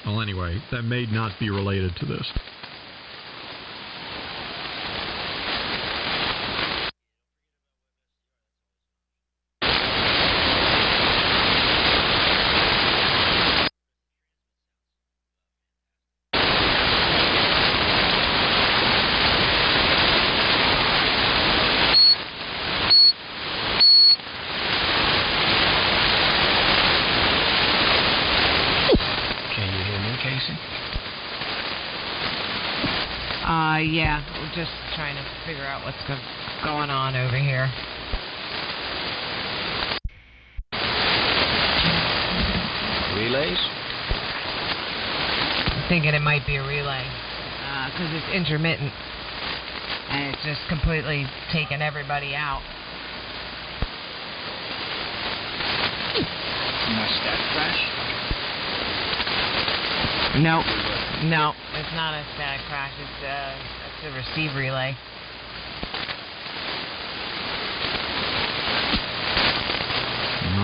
Well, anyway, that may not be related to this. Yeah, we're just trying to figure out what's going on over here. Relays? I'm thinking it might be a relay, because it's intermittent, and it's just completely taken everybody out. Nice static crash? Nope. No, it's not a static crash. It's a receive relay.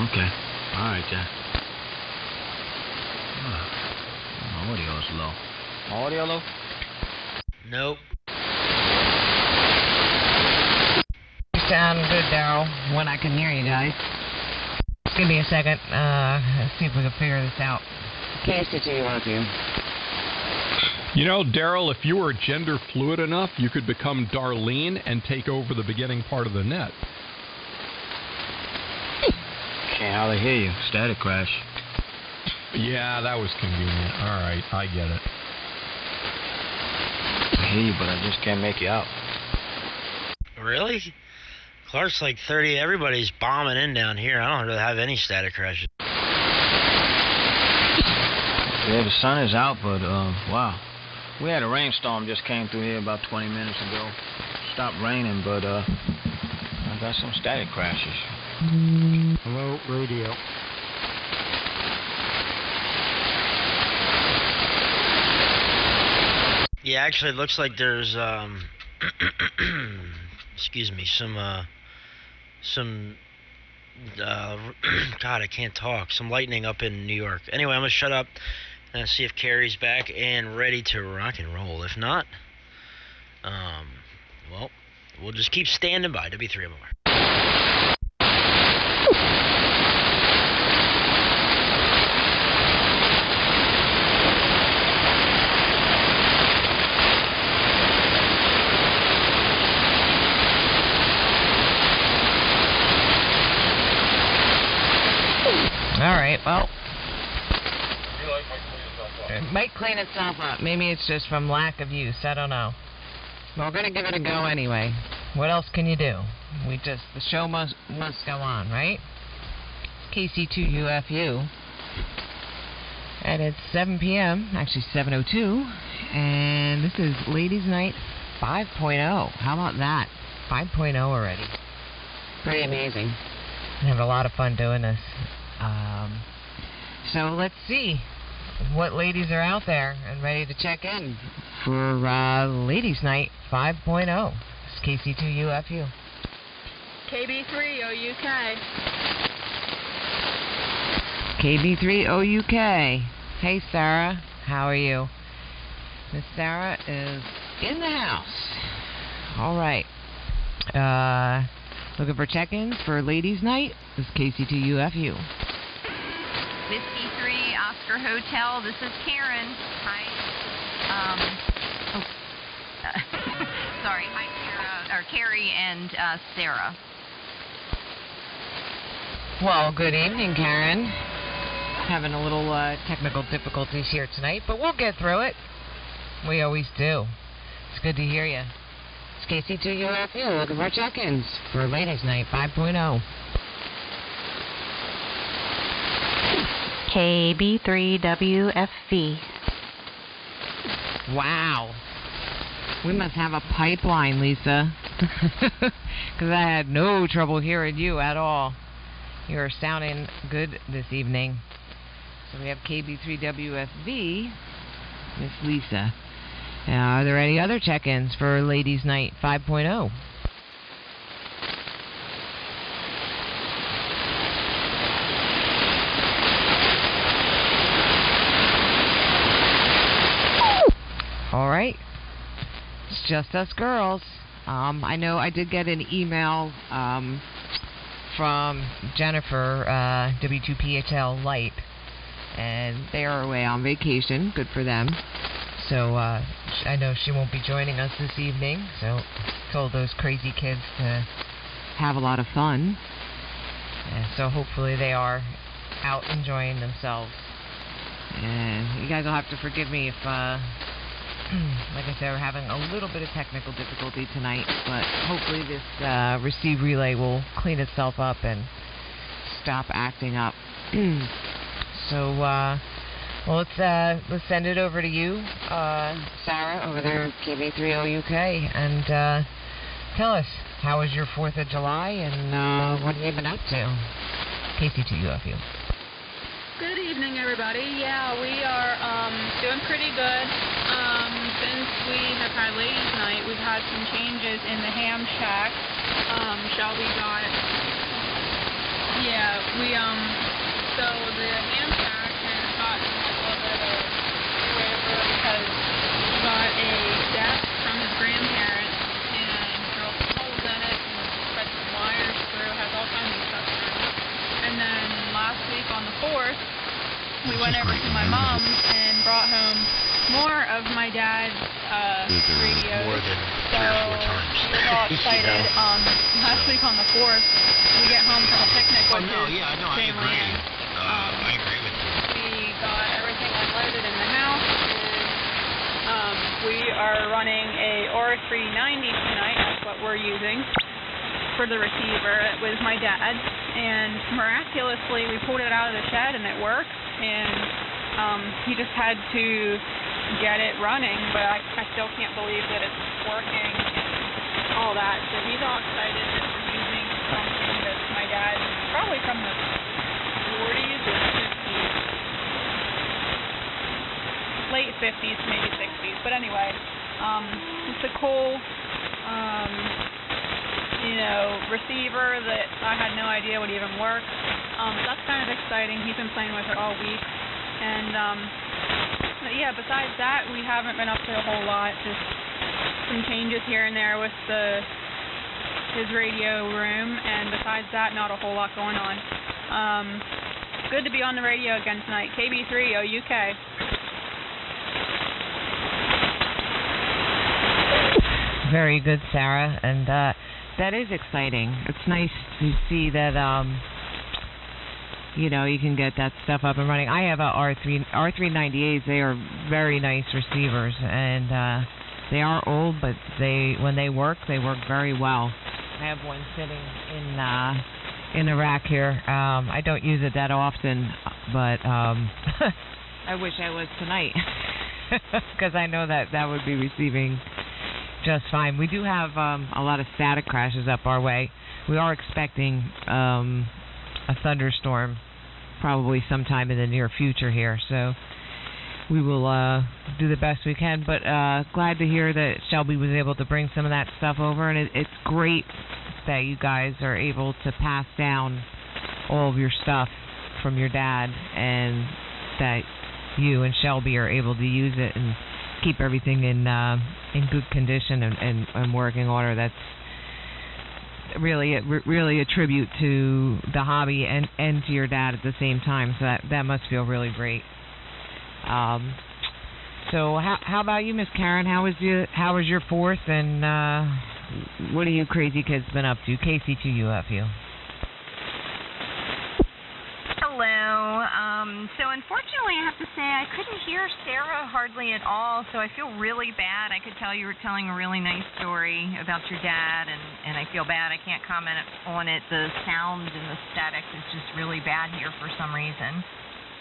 Okay. All right, Jack. Audio's low. Audio low? Nope. You sound good, Daryl, when I can hear you guys. Just give me a second. Let's see if we can figure this out. KC2UFU. You know, Daryl, if you were gender fluid enough, you could become Darlene and take over the beginning part of the net. Can't hardly hear you. Static crash. Yeah, that was convenient. All right, I get it. I hear you, but I just can't make you out. Really? Clark's like 30. Everybody's bombing in down here. I don't really have any static crashes. Yeah, the sun is out, but, wow. We had a rainstorm just came through here about 20 minutes ago. Stopped raining, but, I got some static crashes. Hello, radio. Yeah, actually, it looks like there's, excuse me, God, I can't talk. Some lightning up in New York. Anyway, I'm going to shut up and see if Carrie's back and ready to rock and roll. If not, well, we'll just keep standing by. W3 more. All right, well, it might clean itself up. Maybe it's just from lack of use. I don't know. We're going to give it a go anyway. What else can you do? The show must go on, right? KC2UFU. And it's 7 p.m., actually 7:02, and this is Ladies Night 5.0. How about that? 5.0 already. Pretty amazing. I have a lot of fun doing this. So let's see what ladies are out there and ready to check in for Ladies Night 5.0. It's KC2UFU. KB3OUK. KB3OUK. Hey, Sarah. How are you? Miss Sarah is in the house. All right. Looking for check-ins for Ladies Night. This is KC2UFU. Whiskey 3 Oscar Hotel. This is Karen. Hi. Sorry. Hi, Sarah, or Carrie and Sarah. Well, good evening, Karen. Having a little technical difficulties here tonight, but we'll get through it. We always do. It's good to hear you. It's KC2UFU looking for check-ins for Ladies Night 5.0. KB3WFV. Wow. We must have a pipeline, Lisa. Because I had no trouble hearing you at all. You're sounding good this evening. So we have KB3WFV, Miss Lisa. Are there any other check-ins for Ladies Night 5.0? All right. It's just us girls. I know I did get an email from Jennifer, W2PHL Light, and they are away on vacation. Good for them. So I know she won't be joining us this evening, so told those crazy kids to have a lot of fun. And so hopefully they are out enjoying themselves. And you guys will have to forgive me if, like I said, we're having a little bit of technical difficulty tonight, but hopefully this receive relay will clean itself up and stop acting up. So, well, let's send it over to you, Sarah, over there at KB3OUK, and tell us, how was your 4th of July, and what have you been up to? KC2UFU. Good evening, everybody. Yeah, we are doing pretty good. Since we have had ladies' night, we've had some changes in the ham shack. Shelby got it. Yeah, so the ham shack has gotten a little bit of whatever because he got a desk from his grandparents and drilled holes in it and spread some wires through, has all kinds of stuff through. And then last week on the 4th, we went over to my mom's and brought home more of my dad's radios. More than so 3 or 4 times. we were all excited. Last week on the 4th, we get home from a picnic with his family. I agree with you. We got everything unloaded in the house. And, we are running a R390 tonight. That's what we're using for the receiver. It was my dad's, and miraculously we pulled it out of the shed and it worked. And he just had to get it running, but I still can't believe that it's working and all that. So he's all excited that we're using something that my dad, probably from the 40s or 50s, late 50s, maybe 60s. But anyway, it's a cool, receiver that I had no idea would even work. That's kind of exciting. He's been playing with it all week. And, but yeah, besides that, we haven't been up to a whole lot. Just some changes here and there with his radio room. And besides that, not a whole lot going on. Good to be on the radio again tonight. KB3OUK. Very good, Sarah. And that is exciting. It's nice to see that, you can get that stuff up and running. I have a R398s. They are very nice receivers, and they are old, but when they work very well. I have one sitting in the rack here. I don't use it that often, but I wish I was tonight, because I know that would be receiving just fine. We do have a lot of static crashes up our way. We are expecting a thunderstorm probably sometime in the near future here, so we will do the best we can. But glad to hear that Shelby was able to bring some of that stuff over, and it's great that you guys are able to pass down all of your stuff from your dad, and that you and Shelby are able to use it and keep everything in good condition and working order. That's really a tribute to the hobby and to your dad at the same time. So that must feel really great. So how about you, Miss Karen? How was your 4th, and what have you crazy kids been up to? KC2UFU. Hello. So unfortunately, I have to say I couldn't hear Sarah hardly at all, so I feel really bad. I could tell you were telling a really nice story about your dad, and I feel bad. I can't comment on it. The sound and the static is just really bad here for some reason.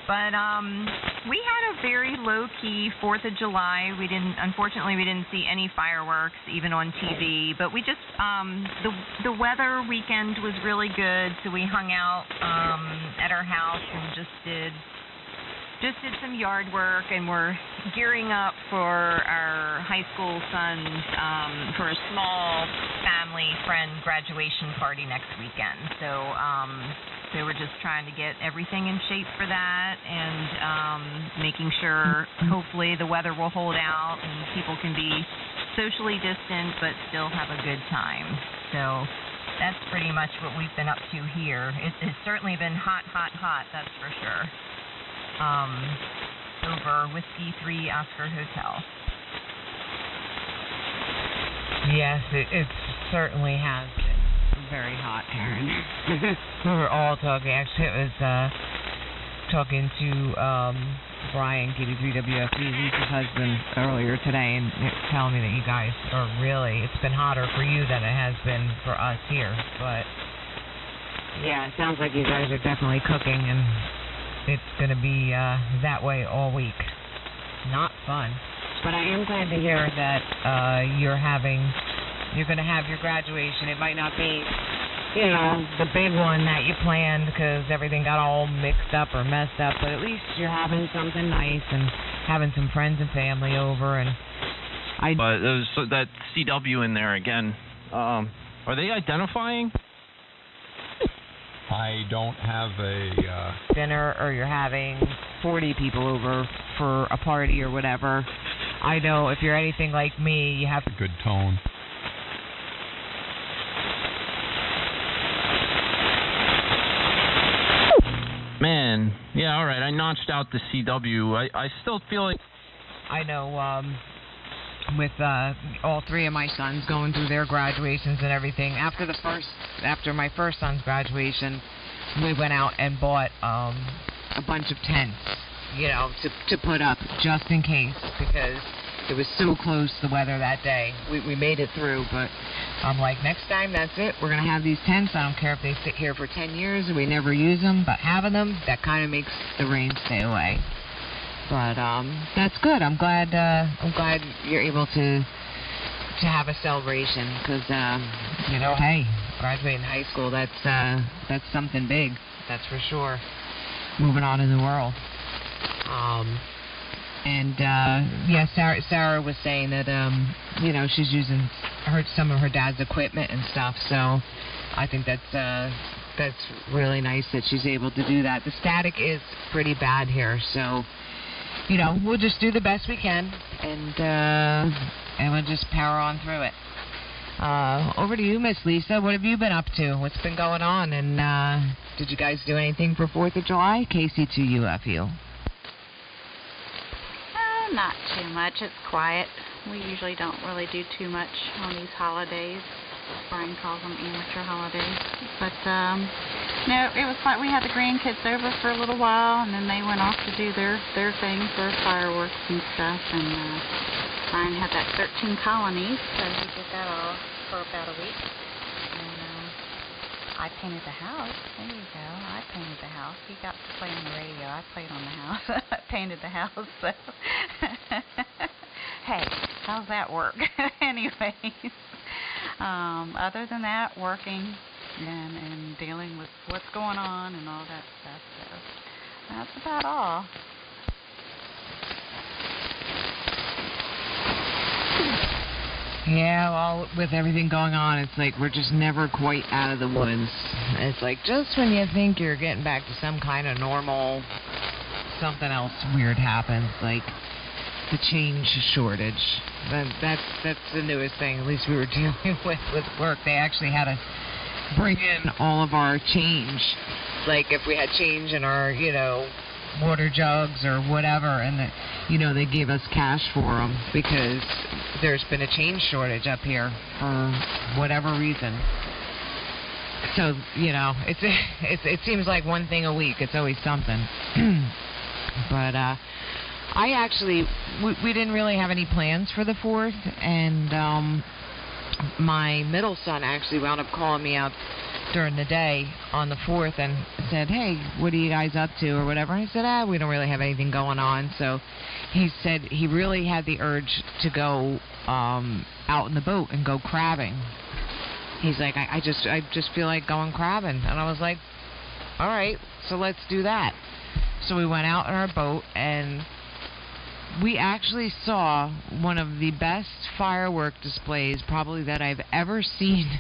But we had a very low-key 4th of July. Unfortunately, we didn't see any fireworks, even on TV. But we just, the weather weekend was really good, so we hung out at our house and just did just did some yard work, and we're gearing up for our high school son's for a small family friend graduation party next weekend. So we're just trying to get everything in shape for that, and making sure hopefully the weather will hold out and people can be socially distant but still have a good time. So that's pretty much what we've been up to here. It's certainly been hot, that's for sure. Over Whiskey 3 Oscar Hotel. Yes, it certainly has been very hot here. We were all talking. Actually, it was talking to Brian, KB3WFD, Lisa's husband, earlier today, and telling me that you guys are really, it's been hotter for you than it has been for us here. But yeah, it sounds like you guys are definitely cooking, and it's going to be that way all week. Not fun. But I am glad to hear that you're going to have your graduation. It might not be, the big one that you planned because everything got all mixed up or messed up, but at least you're having something nice and having some friends and family over. And But there's that CW in there again. Are they identifying? I don't have a dinner, or you're having 40 people over for a party or whatever. I know if you're anything like me, you have a good tone. Man, yeah, all right. I notched out the CW. I still feel like... I know, with all three of my sons going through their graduations and everything, after my first son's graduation, we went out and bought a bunch of tents, to put up just in case, because it was so close, the weather that day. We made it through, but I'm like, next time, that's it. We're going to have these tents. I don't care if they sit here for 10 years and we never use them, but having them, that kind of makes the rain stay away. But that's good. I'm glad you're able to have a celebration, because hey, graduating high school, that's something big. That's for sure. Moving on in the world. Sarah was saying that she's using some of her dad's equipment and stuff. So I think that's really nice that she's able to do that. The static is pretty bad here, so we'll just do the best we can, and we'll just power on through it. Over to you, Miss Lisa. What have you been up to? What's been going on? And did you guys do anything for 4th of July? KC2UFU. Not too much. It's quiet. We usually don't really do too much on these holidays. Brian calls them amateur holidays. But, no, it was fun. We had the grandkids over for a little while, and then they went off to do their thing for fireworks and stuff. And Brian had that 13 colonies, so he did that all for about a week. And I painted the house. There you go. I painted the house. He got to play on the radio. I played on the house. I painted the house. So hey, how's that work? Anyways, other than that, working and dealing with what's going on and all that stuff. So that's about all. Yeah, well, with everything going on, it's like we're just never quite out of the woods. It's like just when you think you're getting back to some kind of normal, something else weird happens, like the change shortage. That's the newest thing, at least we were dealing with work. They actually had to bring in all of our change. Like if we had change in our, water jugs or whatever, and they gave us cash for them because there's been a change shortage up here for whatever reason. So it seems like one thing a week. It's always something. But we didn't really have any plans for the 4th, and my middle son actually wound up calling me out during the day on the 4th and said, hey, what are you guys up to or whatever. And I said, we don't really have anything going on. So he said he really had the urge to go out in the boat and go crabbing. He's like, I just feel like going crabbing. And I was like, all right, so let's do that. So we went out on our boat, and we actually saw one of the best firework displays probably that I've ever seen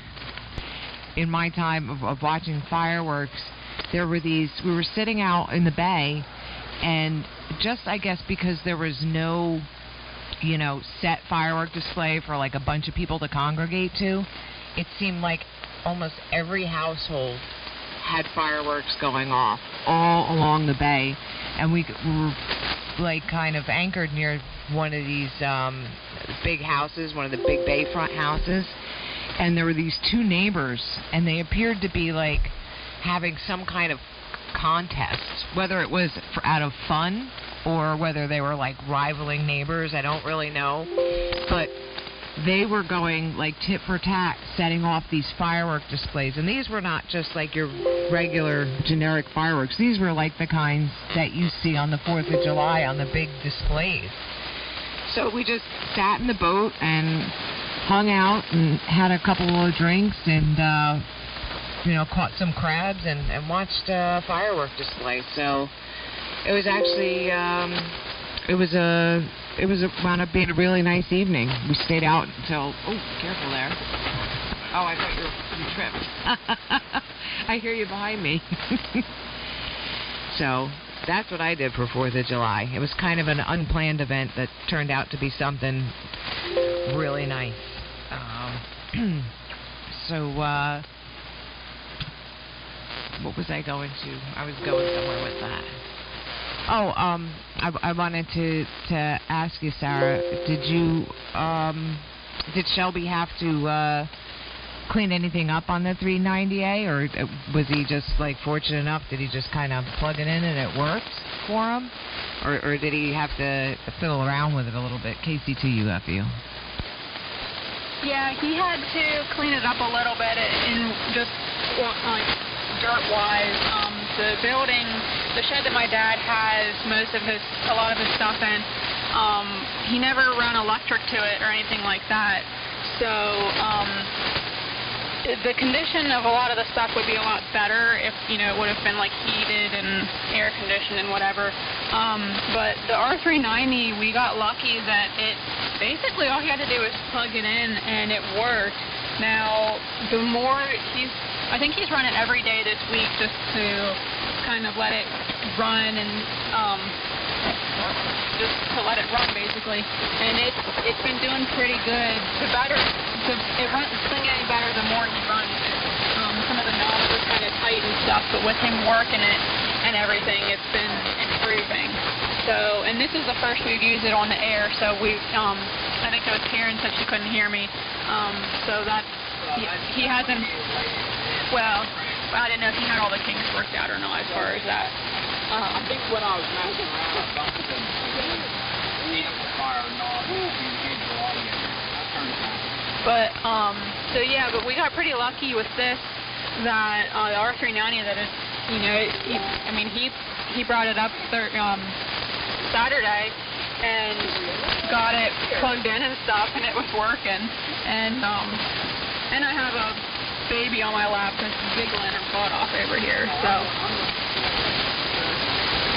in my time of watching fireworks. There were we were sitting out in the bay, and just, I guess, because there was no, set firework display for like a bunch of people to congregate to, it seemed like almost every household had fireworks going off all along the bay, and we were like kind of anchored near one of these big houses, one of the big bayfront houses, and there were these two neighbors, and they appeared to be like having some kind of contest, whether it was out of fun or whether they were like rivaling neighbors. I don't really know, but they were going like tit for tat, setting off these firework displays. And these were not just like your regular generic fireworks. These were like the kinds that you see on the 4th of July on the big displays. So we just sat in the boat and hung out and had a couple of drinks and, caught some crabs and watched firework display. So it was actually, it wound up being a really nice evening. We stayed out until, careful there. Oh, I thought you tripped. I hear you behind me. So that's what I did for 4th of July. It was kind of an unplanned event that turned out to be something really nice. What was I going to? I was going somewhere with that. I wanted to ask you, Sarah, did Shelby have to clean anything up on the 390A, or was he just like fortunate enough? Did he just kind of plug it in and it worked for him, or did he have to fiddle around with it a little bit? KC2UFU. Yeah, he had to clean it up a little bit and just like dirt-wise. The building, the shed that my dad has a lot of his stuff in, he never ran electric to it or anything like that. So the condition of a lot of the stuff would be a lot better if, it would have been like heated and air conditioned and whatever. But the R390, we got lucky that it basically all he had to do was plug it in and it worked. Now, I think he's run it every day this week just to kind of let it run and just to let it run basically. And it's been doing pretty good. It doesn't get any better the more he runs it. Some of the knobs are kind of tight and stuff, but with him working it and everything, it's been improving. So, and this is the first we've used it on the air, so I think it was Karen said she couldn't hear me. So that's, he hasn't, well, I didn't know if he had all the kinks worked out or not as far as that. I think when I was messing around, I bumped the amplifier knob and changed the audio. I turned it on. But, but we got pretty lucky with this, that the R390, that is, he brought it up Saturday and got it plugged in and stuff, and it was working. And I have a baby on my lap that's giggling her butt off over here, so.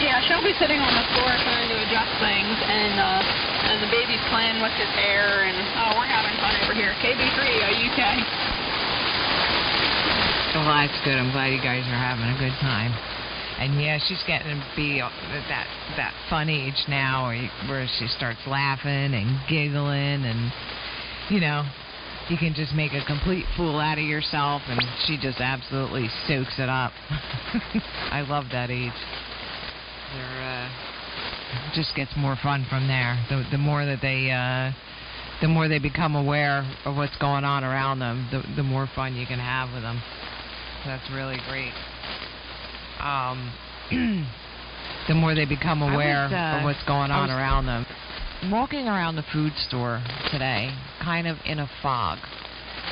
Yeah, she'll be sitting on the floor trying to adjust things, and the baby's playing with his hair, and we're having fun over here. KB3, are you okay? Well, that's good. I'm glad you guys are having a good time. And yeah, she's getting to be that fun age now where she starts laughing and giggling, and you can just make a complete fool out of yourself, and she just absolutely soaks it up. I love that age. It just gets more fun from there. The more they become aware of what's going on around them, the more fun you can have with them. So that's really great. The more they become aware of what's going on around them. Walking around the food store today, kind of in a fog,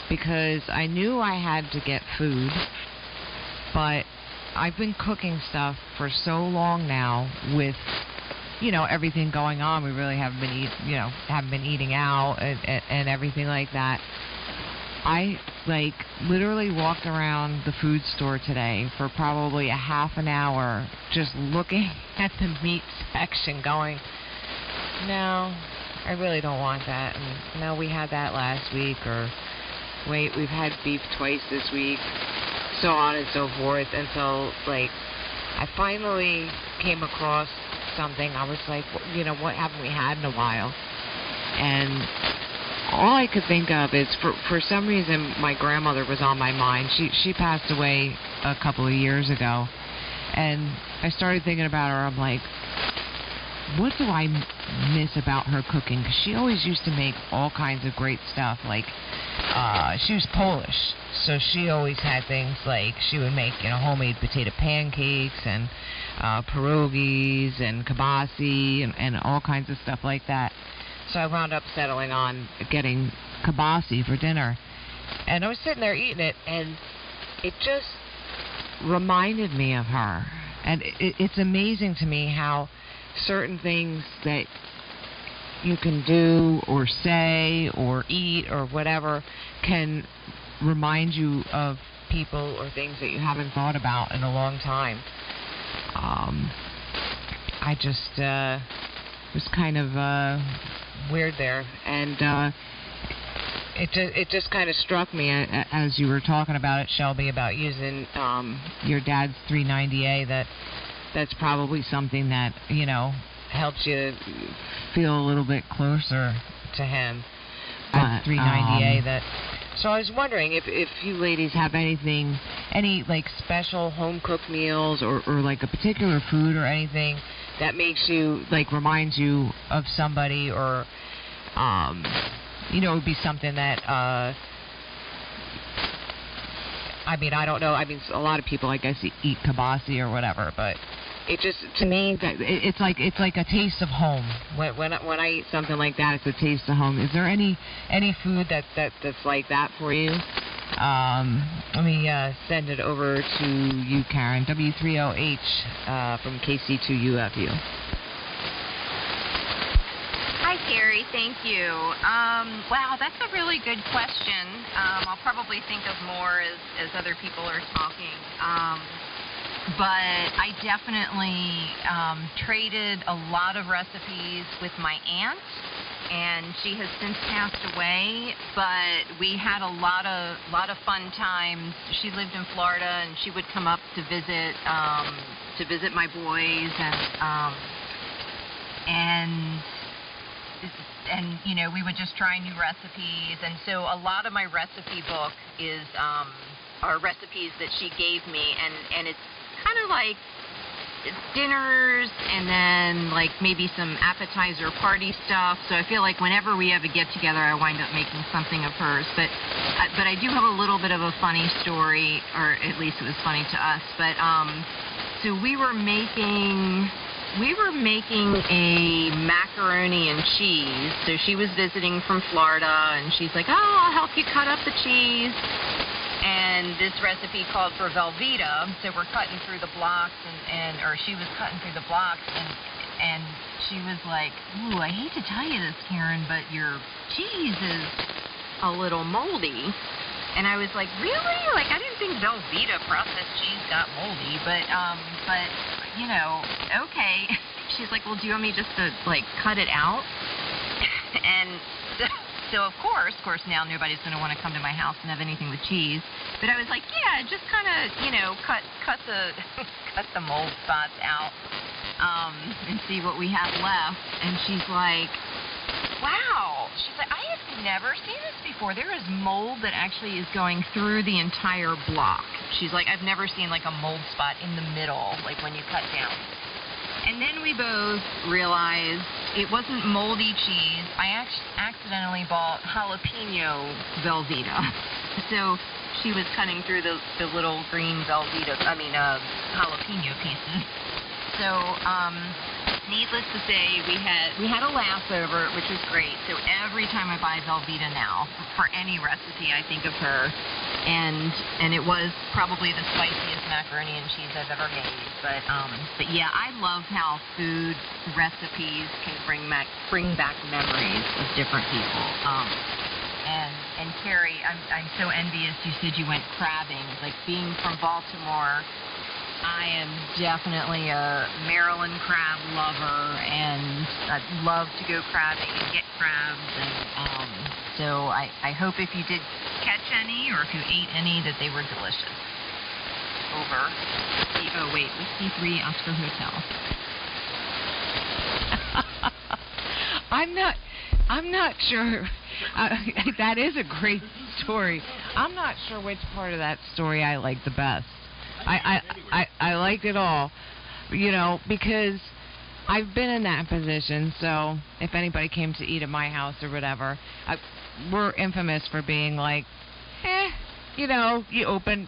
because I knew I had to get food, but I've been cooking stuff for so long now with, everything going on. We really haven't been eating out and everything like that. I literally walked around the food store today for probably a half an hour just looking at the meat section going, no, I really don't want that. And no, we had that last week, or wait, we've had beef twice this week, so on and so forth. And so, I finally came across something. I was like, what haven't we had in a while? And all I could think of is, for some reason, my grandmother was on my mind. She passed away a couple of years ago, and I started thinking about her. I'm like, what do I miss about her cooking? Because she always used to make all kinds of great stuff. She was Polish, so she always had things like she would make, homemade potato pancakes and pierogies and kibasi and all kinds of stuff like that. So I wound up settling on getting kibasi for dinner. And I was sitting there eating it, and it just reminded me of her. And it's amazing to me how certain things that you can do or say or eat or whatever can remind you of people or things that you haven't thought about in a long time. I just was kind of weird there, and it just kind of struck me as you were talking about it, Shelby, about using your dad's 390A. That's probably something that helps you feel a little bit closer to him. That 390A. So I was wondering if you ladies have any special home cooked meals or a particular food or anything that makes you reminds you of somebody, or it would be something that I don't know. A lot of people, I guess, eat kibasi or whatever, but it just, to me, it's like a taste of home. When I eat something like that, it's a taste of home. Is there any food that's like that for you? Let me send it over to you, Karen. W30H from KC2UFU. Hi, Carrie. Thank you. Wow, that's a really good question. I'll probably think of more as other people are talking. But I definitely traded a lot of recipes with my aunt, and she has since passed away. But we had a lot of fun times. She lived in Florida, and she would come up to visit my boys, and we would just try new recipes. And so a lot of my recipe book are recipes that she gave me, and it's kind of like dinners and then maybe some appetizer party stuff. So I feel like whenever we have a get together, I wind up making something of hers. But I do have a little bit of a funny story, or at least it was funny to us. But so we were making a macaroni and cheese. So she was visiting from Florida, and she's like, "Oh, I'll help you cut up the cheese." And this recipe called for Velveeta, so we're cutting through the blocks, or she was cutting through the blocks, and she was like, "Ooh, I hate to tell you this, Karen, but your cheese is a little moldy." And I was like, "Really? I didn't think Velveeta processed cheese got moldy, but okay." She's like, "Well, do you want me just to cut it out?" And so of course now nobody's going to want to come to my house and have anything with cheese. But I was like, yeah, just kind of, cut the mold spots out and see what we have left. And she's like, wow. She's like, I have never seen this before. There is mold that actually is going through the entire block. She's like, I've never seen a mold spot in the middle, when you cut down. And then we both realized it wasn't moldy cheese. I accidentally bought jalapeno Velveeta. So she was cutting through the little green jalapeno pieces. So, needless to say, we had a laugh over it, which was great. So every time I buy Velveeta now, for any recipe, I think of her. And it was probably the spiciest macaroni and cheese I've ever made. But yeah, I love how food recipes can bring back memories of different people. And Carrie, I'm so envious. You said you went crabbing. Like, being from Baltimore, I am definitely a Maryland crab lover, and I'd love to go crabbing and get crabs. And so I hope if you did catch any, or if you ate any, that they were delicious. Over. Whiskey 3 Oscar Hotel. I'm not sure. That is a great story. I'm not sure which part of that story I like the best. I liked it all, because I've been in that position. So if anybody came to eat at my house or whatever, we're infamous for being like, you open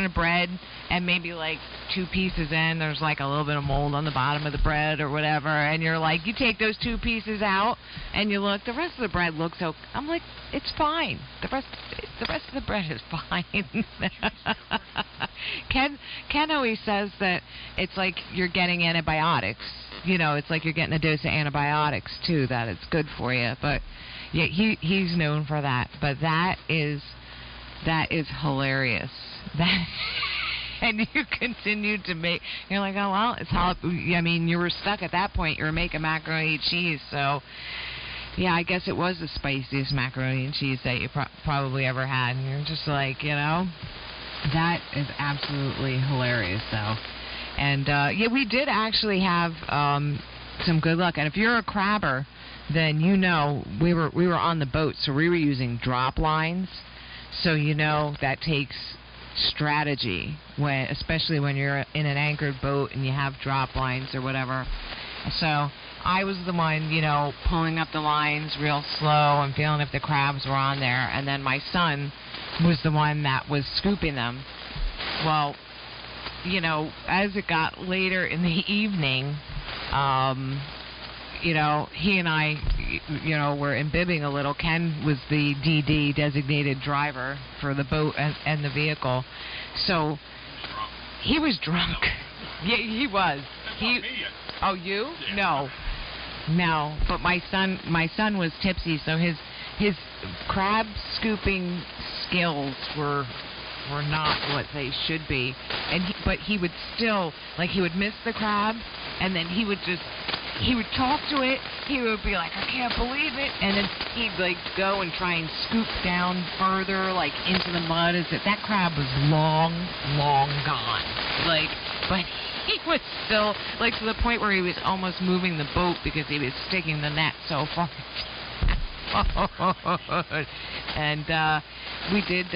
a bread, and maybe like 2 pieces in, there's like a little bit of mold on the bottom of the bread or whatever, and you're like, you take those 2 pieces out, and you look, the rest of the bread looks okay. I'm like, it's fine. The rest of the bread is fine. Ken always says that it's like you're getting antibiotics. It's like you're getting a dose of antibiotics too. That it's good for you. But yeah, he's known for that. But that is hilarious. And you continue to make. You're like, oh well, it's how. I mean, you were stuck at that point. You were making macaroni and cheese, so. Yeah, I guess it was the spiciest macaroni and cheese that you probably ever had. And you're just like, that is absolutely hilarious, though. And, we did actually have some good luck. And if you're a crabber, then we were on the boat, so we were using drop lines. So that takes strategy, especially when you're in an anchored boat and you have drop lines or whatever. So I was the one, pulling up the lines real slow and feeling if the crabs were on there. And then my son was the one that was scooping them. Well, as it got later in the evening, he and I, were imbibing a little. Ken was the DD, designated driver, for the boat and the vehicle. So he was drunk. Yeah, he was. Oh, you? Yeah. No, but my son was tipsy, so his crab scooping skills were not what they should be, but he would still, like, he would miss the crab, and then he would talk to it. He would be like, I can't believe it, and then he'd like go and try and scoop down further, like into the mud. That crab was long gone, like, but he was still, like, to the point where he was almost moving the boat because he was sticking the net so far. And we did,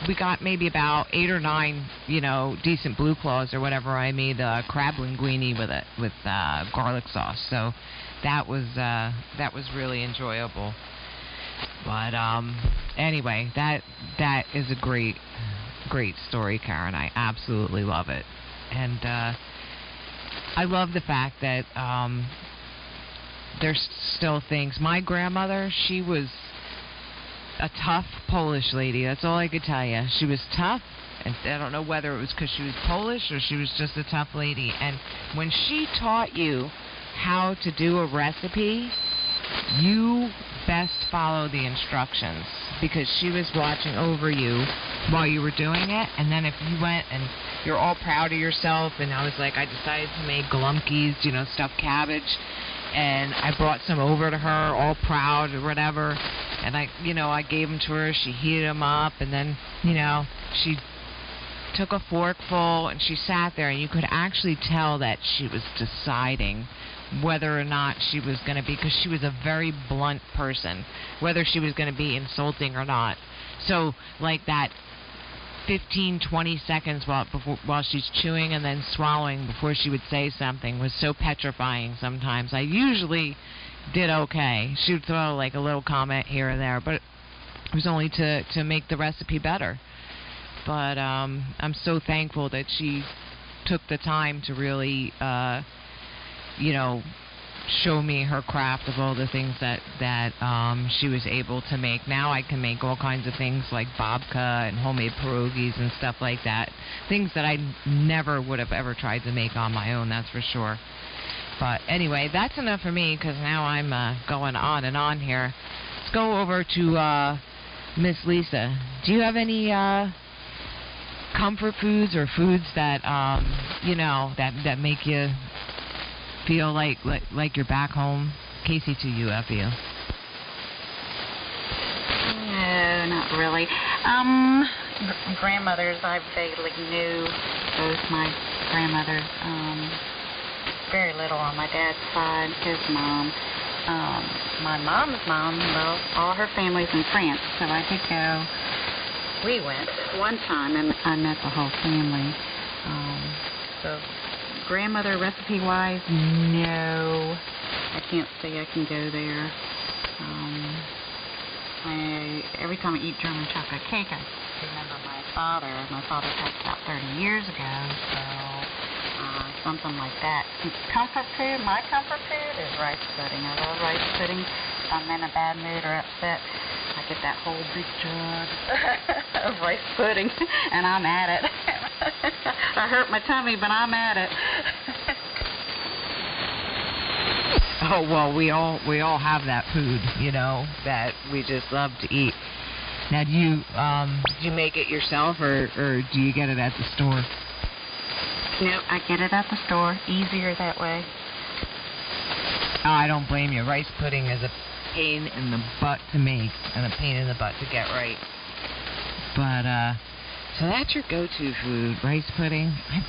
we got maybe about 8 or 9, decent Blue Claws or whatever. I made crab linguine with garlic sauce. So that was really enjoyable. But anyway, that is a great story, Karen. I absolutely love it. And I love the fact that there's still things. My grandmother, she was a tough Polish lady. That's all I could tell you. She was tough, and I don't know whether it was because she was Polish or she was just a tough lady. And when she taught you how to do a recipe, you best follow the instructions, because she was watching over you while you were doing it. And then if you went and you're all proud of yourself, and I was like, I decided to make glumpies, stuffed cabbage, and I brought some over to her, all proud or whatever, and I gave them to her. She heated them up, and then, she took a forkful, and she sat there, and you could actually tell that she was deciding whether or not she was going to be, because she was a very blunt person, whether she was going to be insulting or not. So, like that 15-20 seconds while she's chewing and then swallowing before she would say something was so petrifying sometimes. I usually did okay. She would throw like a little comment here and there, but it was only to make the recipe better. But I'm so thankful that she took the time to really show me her craft of all the things that she was able to make. Now I can make all kinds of things like babka and homemade pierogies and stuff like that. Things that I never would have ever tried to make on my own, that's for sure. But anyway, that's enough for me because now I'm going on and on here. Let's go over to Miss Lisa. Do you have any comfort foods or foods that that make you feel like you're back home? KC2UFU. No, not really. Grandmothers, I vaguely knew both my grandmothers. Very little on my dad's side, his mom. My mom's mom, well, all her family's in France, so I did go. We went one time, and I met the whole family. So, grandmother recipe-wise, no. I can't say I can go there. Every time I eat German chocolate cake, I remember my father. My father passed about 30 years ago, so something like that. Comfort food, my comfort food is rice pudding. I love rice pudding. If I'm in a bad mood or upset, I get that whole big jug of rice pudding, and I'm at it. I hurt my tummy, but I'm at it. Oh well, we all have that food, that we just love to eat. Now, do you make it yourself, or do you get it at the store? No, I get it at the store. Easier that way. Oh, I don't blame you. Rice pudding is a pain in the butt to make and a pain in the butt to get right. But so that's your go-to food, rice pudding. I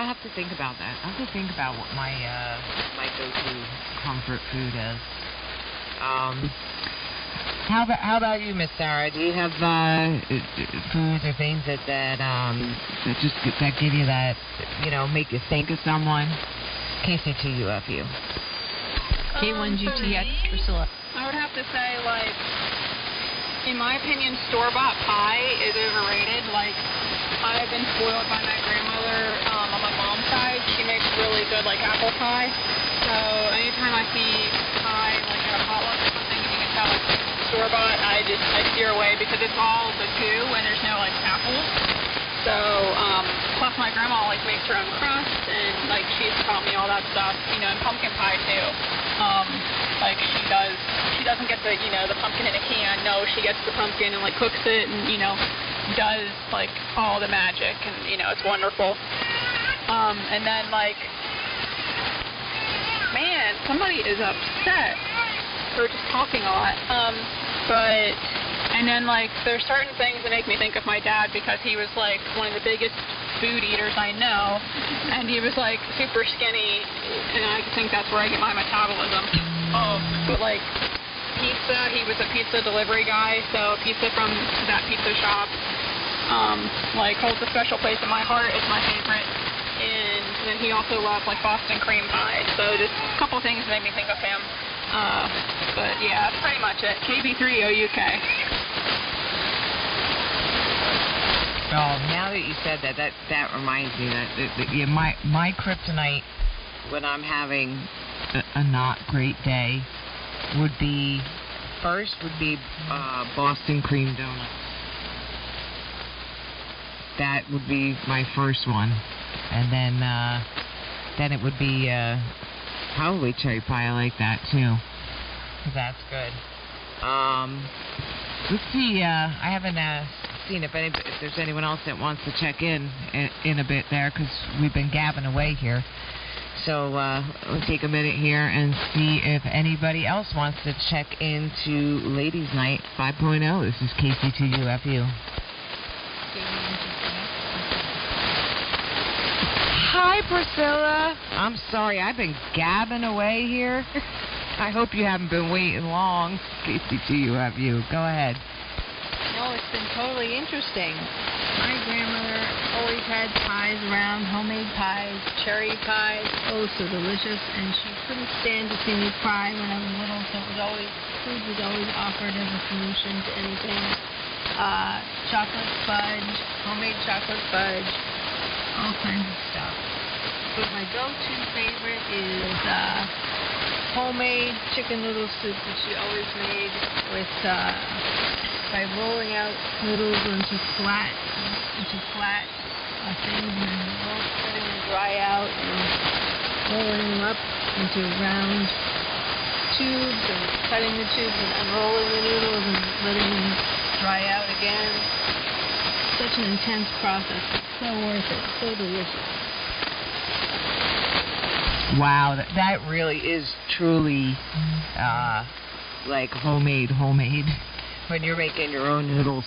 have to think about that. I have to think about what my go-to comfort food is. How about you, Miss Sarah? Do you have foods or things that give you that, make you think of someone? KC2UFU. K1GTX, Priscilla. I would have to say, in my opinion, store-bought pie is overrated. I've been spoiled by my grandmother on my mom's side. She makes really good, apple pie. So anytime I see pie, at a potluck or something, and you can tell it's store-bought, I steer away because it's all the goo and there's no, apples. So, plus my grandma, makes her own crust, and, she's taught me all that stuff, and pumpkin pie, too. She doesn't get the pumpkin in a can. No, she gets the pumpkin and, cooks it and, does, all the magic, and, it's wonderful. And then, man, somebody is upset. We're just talking a lot. And then, there's certain things that make me think of my dad because he was, one of the biggest food eaters I know, and he was, super skinny, and I think that's where I get my metabolism. But, pizza, he was a pizza delivery guy, so pizza from that pizza shop, holds a special place in my heart. It's my favorite. And then he also loved, Boston cream pie, so just a couple things made me think of him. But yeah, that's pretty much it. KB3OUK. Oh, now that you said that reminds me that my kryptonite when I'm having a not great day would be Boston cream donuts. That would be my first one, and then it would be probably cherry pie. I like that too. That's good. Let's see. I haven't seen if there's anyone else that wants to check in a bit there, because we've been gabbing away here. So we'll take a minute here and see if anybody else wants to check into Ladies Night 5.0. This is KC2UFU. Hi, Priscilla. I'm sorry, I've been gabbing away here. I hope you haven't been waiting long. KC2UFU. Go ahead. No, it's been totally interesting. My grandmother always had pies around, homemade pies, cherry pies, oh so delicious, and she couldn't stand to see me cry when I was little, so food was always offered as a solution to anything. Chocolate fudge, homemade chocolate fudge, all kinds of stuff. But my go-to favorite is homemade chicken noodle soup that she always made with by rolling out noodles into flat things and letting them dry out and rolling them up into round tubes and cutting the tubes and unrolling the noodles and letting them dry out again. Such an intense process. So worth it. So delicious. Wow, that really is truly like homemade when you're making your own noodles.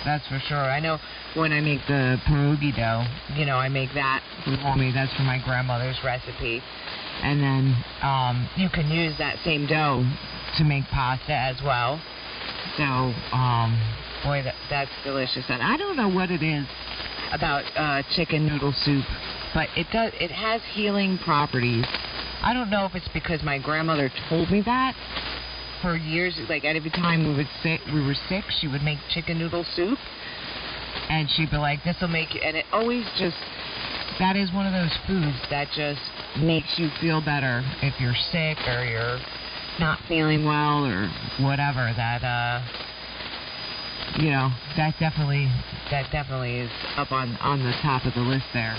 That's for sure. I know when I make the pierogi dough, I make that with homemade. That's from my grandmother's recipe. And then you can use that same dough to make pasta as well. So, boy, that's delicious. And I don't know what it is about chicken noodle soup, but it has healing properties. I don't know if it's because my grandmother told me that for years. Like every time we were sick, she would make chicken noodle soup, and she'd be like, "This will make you," and it always just. That is one of those foods that just makes you feel better if you're sick or you're not feeling well or whatever. That that definitely is up on the top of the list there.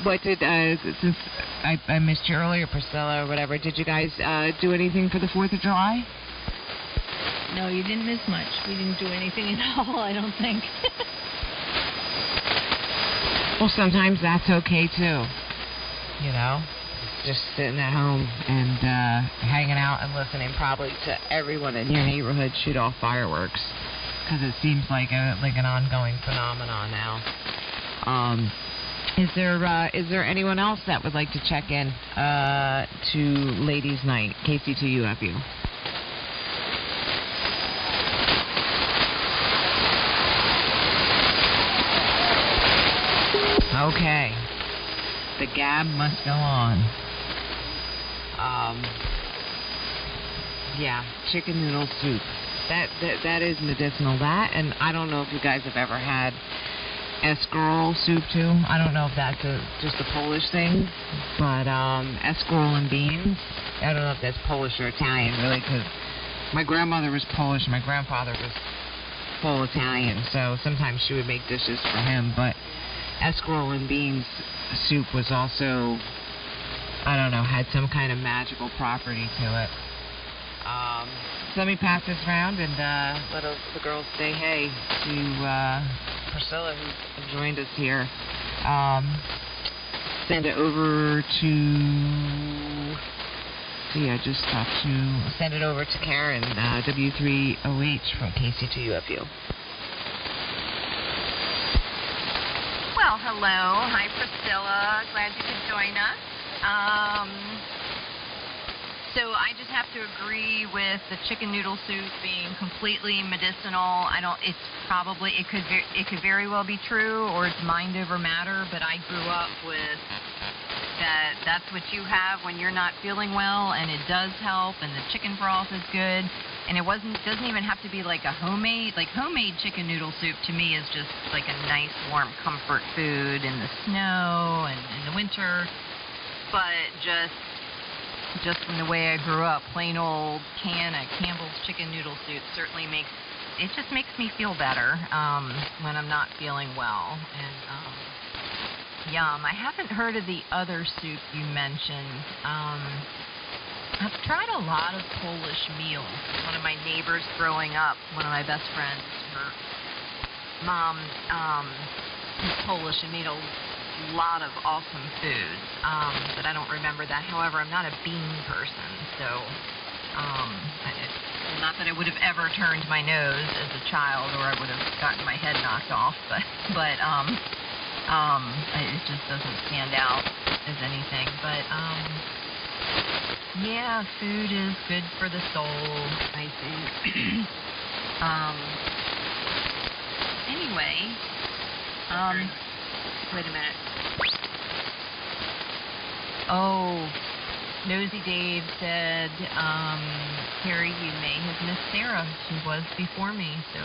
What did since I missed you earlier, Priscilla, or whatever? Did you guys do anything for the 4th of July? No, you didn't miss much. We didn't do anything at all, I don't think. Well, sometimes that's okay too. Just sitting at home and hanging out and listening probably to everyone in your neighborhood shoot off fireworks, because it seems like an ongoing phenomenon now. Is there anyone else that would like to check in to Ladies' Night, KC2UFU? Okay. The gab must go on. Yeah, chicken noodle soup. That is medicinal. That, and I don't know if you guys have ever had escarole soup too. I don't know if that's just a Polish thing, but escarole and beans. I don't know if that's Polish or Italian, really, because my grandmother was Polish and my grandfather was full Italian, so sometimes she would make dishes for him, but escarole and beans soup was also, I don't know, had some kind of magical property to it. So let me pass this around and let the girls say hey to Priscilla, who joined us here. Send it over to... I just talked to... Send it over to Karen, W3OH from KC2UFU. Well, hello. Hi, Priscilla. Glad you could join us. So I just have to agree with the chicken noodle soup being completely medicinal. It could very well be true, or it's mind over matter, but I grew up with that's what you have when you're not feeling well, and it does help, and the chicken broth is good. And doesn't even have to be like homemade chicken noodle soup. To me is just like a nice warm comfort food in the snow and in the winter. But just from the way I grew up, plain old can of Campbell's chicken noodle soup certainly makes me feel better when I'm not feeling well. And yum. I haven't heard of the other soup you mentioned. I've tried a lot of Polish meals. One of my neighbors growing up, one of my best friends, her mom is Polish and made a lot of awesome foods, but I don't remember that. However, I'm not a bean person, so not that I would have ever turned my nose as a child, or I would have gotten my head knocked off, but it just doesn't stand out as anything. But yeah, food is good for the soul, I think. Anyway, wait a minute. Oh, Nosy Dave said, Carrie, you may have missed Sarah. She was before me. So,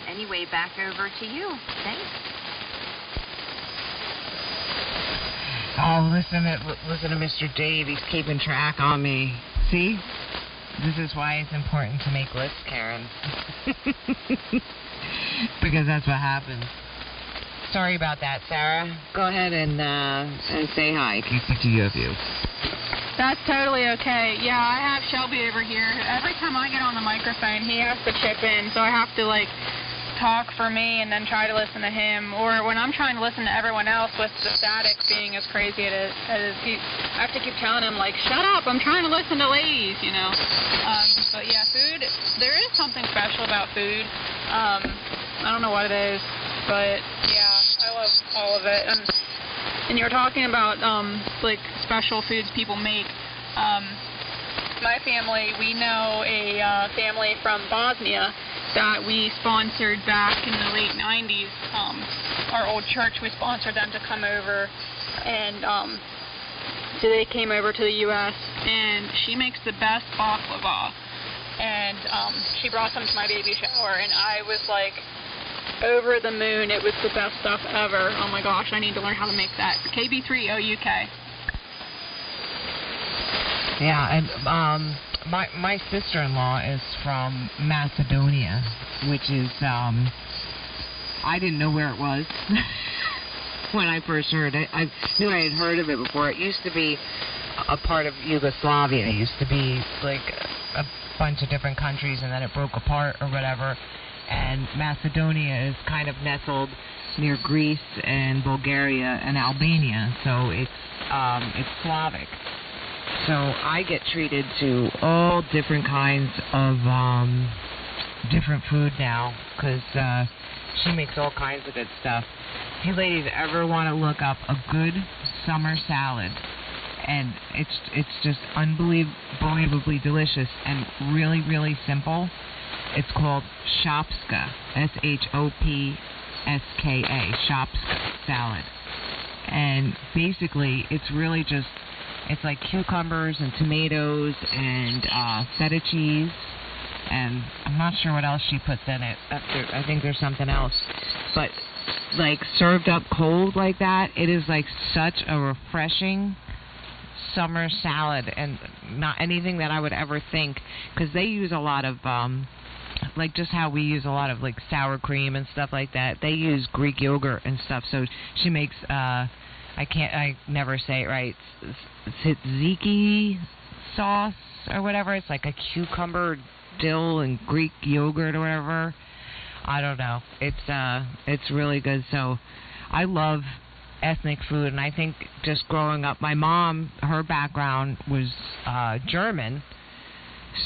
anyway, back over to you. Thanks. Oh, listen to Mr. Dave. He's keeping track on me. See? This is why it's important to make lists, Karen. Because that's what happens. Sorry about that, Sarah. Go ahead and say hi. To you of you. That's totally okay. Yeah, I have Shelby over here. Every time I get on the microphone, he has to chip in, so I have to, like, talk for me and then try to listen to him. Or when I'm trying to listen to everyone else with the static being as crazy as I have to keep telling him, like, shut up, I'm trying to listen to ladies, you know. But yeah, food, there is something special about food. I don't know what it is, but yeah, I love all of it. And you're talking about, like, special foods people make. My family, we know a family from Bosnia that we sponsored back in the late 90s. Our old church, we sponsored them to come over, and so they came over to the U.S., and she makes the best baklava. And she brought them to my baby shower, and I was like, over the moon. It was the best stuff ever. Oh my gosh, I need to learn how to make that. KB3OUK. Yeah, and my sister-in-law is from Macedonia, which is I didn't know where it was when I first heard it. I knew I had heard of it before. It used to be a part of Yugoslavia. It used to be like a bunch of different countries, and then it broke apart or whatever. And Macedonia is kind of nestled near Greece and Bulgaria and Albania, so it's Slavic. So I get treated to all different kinds of different food now, because she makes all kinds of good stuff. If you ladies ever want to look up a good summer salad, and it's just unbelievably delicious and really, really simple. It's called Shopska, Shopska, Shopska salad. And basically, it's really just, it's like cucumbers and tomatoes and feta cheese. And I'm not sure what else she puts in it. I think there's something else. But, like, served up cold like that, it is, like, such a refreshing summer salad. And not anything that I would ever think. Because they use a lot of... like just how we use a lot of like sour cream and stuff like that. They use Greek yogurt and stuff. So she makes I never say it right. Tzatziki sauce or whatever. It's like a cucumber, dill, and Greek yogurt or whatever. I don't know. It's really good. So I love ethnic food, and I think just growing up, my mom, her background was German,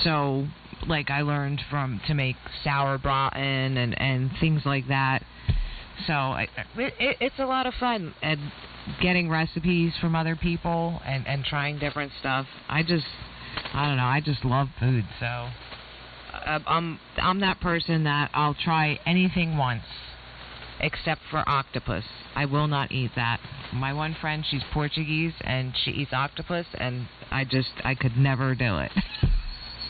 so. Like I learned to make sauerbraten and things like that. So it's a lot of fun, and getting recipes from other people and trying different stuff. I don't know. I just love food. So I'm that person that I'll try anything once, except for octopus. I will not eat that. My one friend, she's Portuguese and she eats octopus, and I could never do it.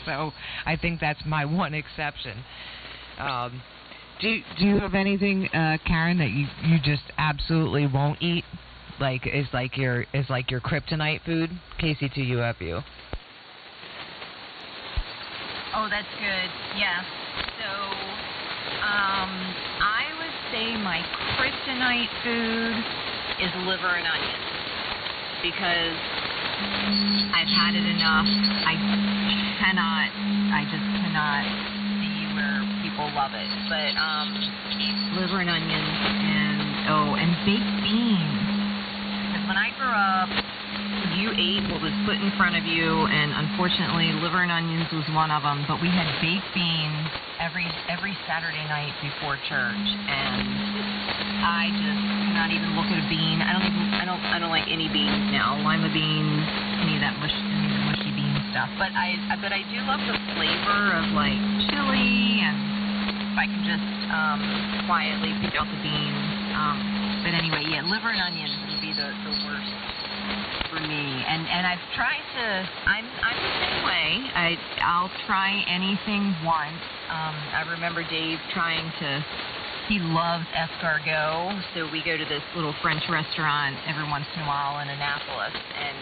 So I think that's my one exception. Do you have anything, Karen, that you just absolutely won't eat? Like is like your kryptonite food? Casey to UFU. Oh, that's good. Yes. So I would say my kryptonite food is liver and onions, because I've had it enough. I just cannot see where people love it. But liver and onions and baked beans. Because when I grew up, you ate what was put in front of you, and unfortunately, liver and onions was one of them. But we had baked beans every Saturday night before church, and I just cannot even look at a bean. I don't like any beans now. Lima beans, any of that mushy bean stuff. But I do love the flavor of like chili, and if I can just quietly pick out the beans. But anyway, yeah, liver and onions would be the worst for me. And I've tried to. I'm the same way. I'll try anything once. I remember Dave trying to. He loves escargot, so we go to this little French restaurant every once in a while in Annapolis, and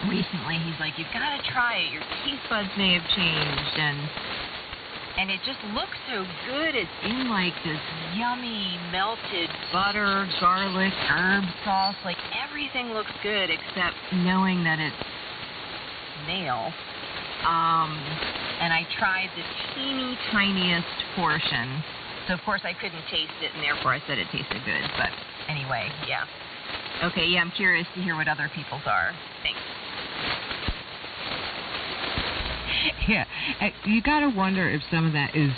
recently he's like, you've got to try it, your taste buds may have changed, and And it just looks so good. It's in like this yummy melted butter, garlic, herb sauce. Like everything looks good except knowing that it's snail. And I tried the teeny tiniest portion. So of course I couldn't taste it, and therefore I said it tasted good. But anyway, yeah. Okay, yeah, I'm curious to hear what other people's are. Thanks. Yeah, you gotta wonder if some of that is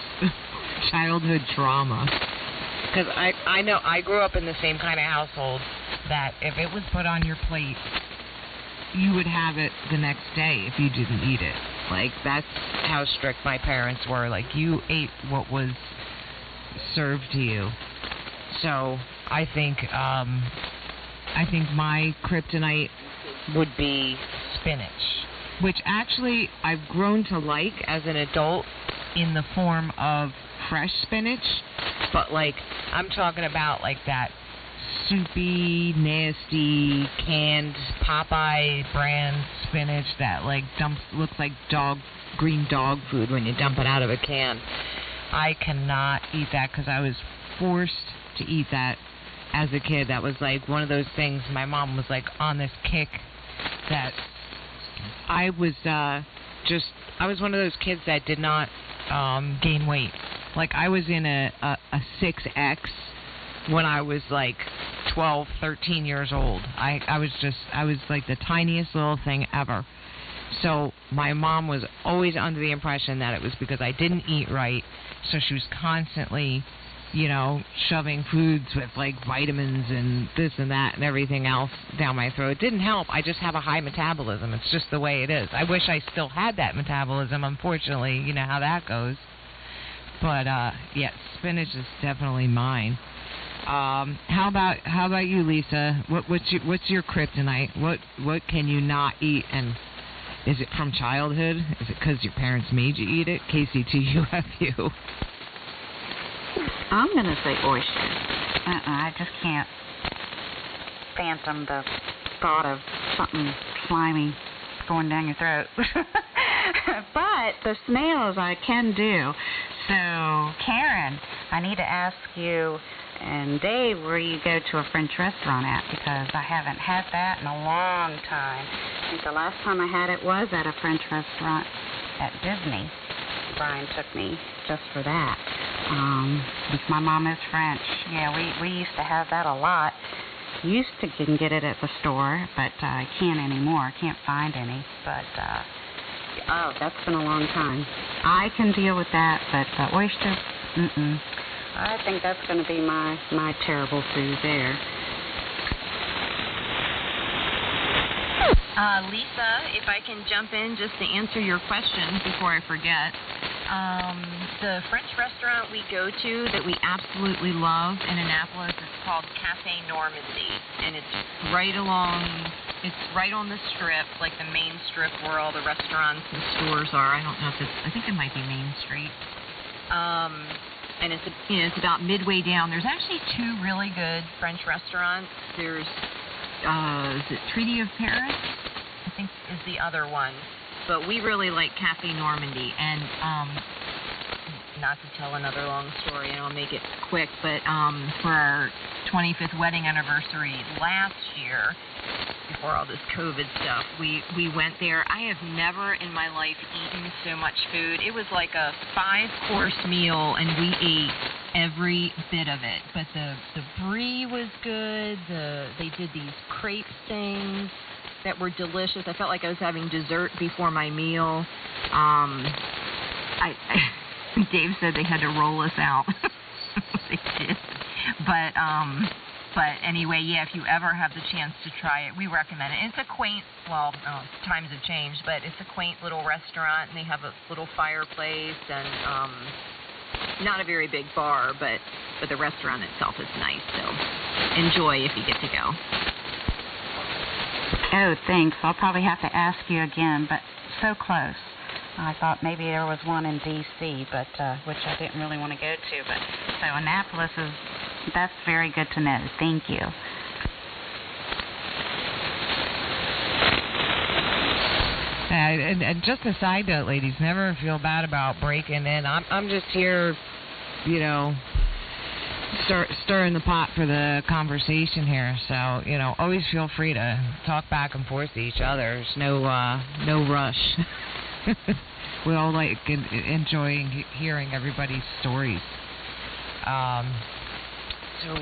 childhood trauma. Because I know I grew up in the same kind of household that if it was put on your plate, you would have it the next day if you didn't eat it. Like, that's how strict my parents were. Like, you ate what was served to you. So I think my kryptonite would be spinach, which actually I've grown to like as an adult in the form of fresh spinach. But like, I'm talking about like that soupy, nasty, canned Popeye brand spinach that like looks like green dog food when you dump it out of a can. I cannot eat that because I was forced to eat that as a kid. That was like one of those things. My mom was like on this kick that I was one of those kids that did not gain weight. Like, I was in a 6X when I was like 12, 13 years old. I was like the tiniest little thing ever. So my mom was always under the impression that it was because I didn't eat right. So she was constantly, shoving foods with like vitamins and this and that and everything else down my throat. It didn't help. I just have a high metabolism. It's just the way it is. I wish I still had that metabolism. Unfortunately, you know how that goes. But yeah, spinach is definitely mine. How about you, Lisa? What's your kryptonite? What can you not eat? And is it from childhood? Is it because your parents made you eat it? KCTUFU. I'm going to say oysters. I just can't phantom the thought of something slimy going down your throat. But the snails I can do. So, Karen, I need to ask you and Dave where you go to a French restaurant at, because I haven't had that in a long time. I think the last time I had it was at a French restaurant at Disney. Brian took me just for that. Because my mom is French. Yeah, we used to have that a lot. Used to can get it at the store, but I can't anymore. Can't find any. But, that's been a long time. I can deal with that, but oysters, I think that's going to be my terrible food there. Lisa, if I can jump in just to answer your question before I forget. The French restaurant we go to that we absolutely love in Annapolis is called Café Normandy, and it's right on the strip, like the main strip where all the restaurants and stores are. I think it might be Main Street. And it's about midway down. There's actually two really good French restaurants. There's is it Treaty of Paris? I think is the other one. But we really like Café Normandy, and not to tell another long story, and I'll make it quick, but for our 25th wedding anniversary last year, before all this COVID stuff, we went there. I have never in my life eaten so much food. It was like a 5-course meal, and we ate every bit of it. But the brie was good. They did these crepe things that were delicious. I felt like I was having dessert before my meal. Dave said they had to roll us out. They did. But anyway, yeah, if you ever have the chance to try it, we recommend it. It's a quaint, times have changed, but it's a quaint little restaurant, and they have a little fireplace, and not a very big bar, but the restaurant itself is nice, so enjoy if you get to go. Oh, thanks. I'll probably have to ask you again, but so close. I thought maybe there was one in D.C., but which I didn't really want to go to. But so Annapolis that's very good to know. Thank you. and just a side note, ladies, never feel bad about breaking in. I'm just here, stirring the pot for the conversation here. So, always feel free to talk back and forth to each other. There's no rush. We all like enjoying hearing everybody's stories. So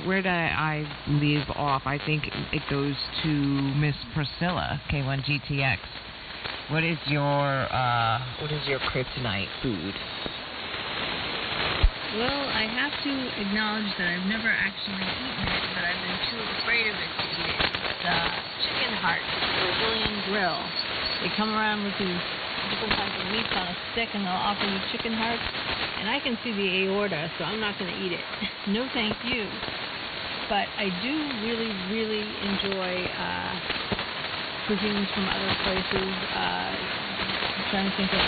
where did I leave off? I think it goes to Miss Priscilla, K1GTX. What is your kryptonite food? Well, I have to acknowledge that I've never actually eaten it, but I've been too afraid of it to eat it. It's chicken hearts, Brazilian grill. They come around with these different kinds of meats on a stick, and they'll offer you chicken hearts. And I can see the aorta, so I'm not going to eat it. No, thank you. But I do really, really enjoy cuisines from other places. I'm trying to think of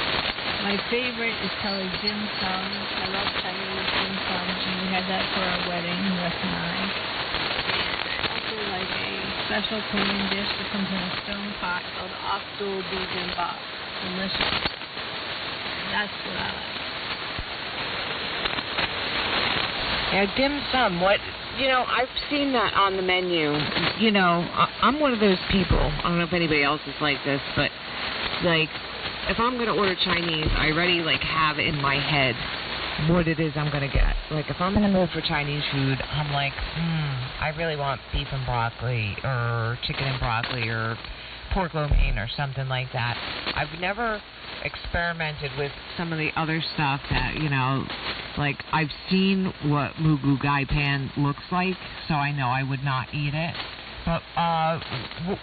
my favorite is probably dim sum. I love Chinese dim sum, and we had that for our wedding, Wes and I. And I also like a special Korean dish that comes in a stone pot called Okdul Bibimbap. Delicious. That's what I like. Yeah, dim sum. I've seen that on the menu. I'm one of those people. I don't know if anybody else is like this, but if I'm gonna order Chinese, I already have in my head what it is I'm gonna get. If I'm in the mood for Chinese food, I'm like, I really want beef and broccoli, or chicken and broccoli, or pork lo mein, or something like that. I've never experimented with some of the other stuff that, I've seen what Mugu Gai Pan looks like, so I know I would not eat it. But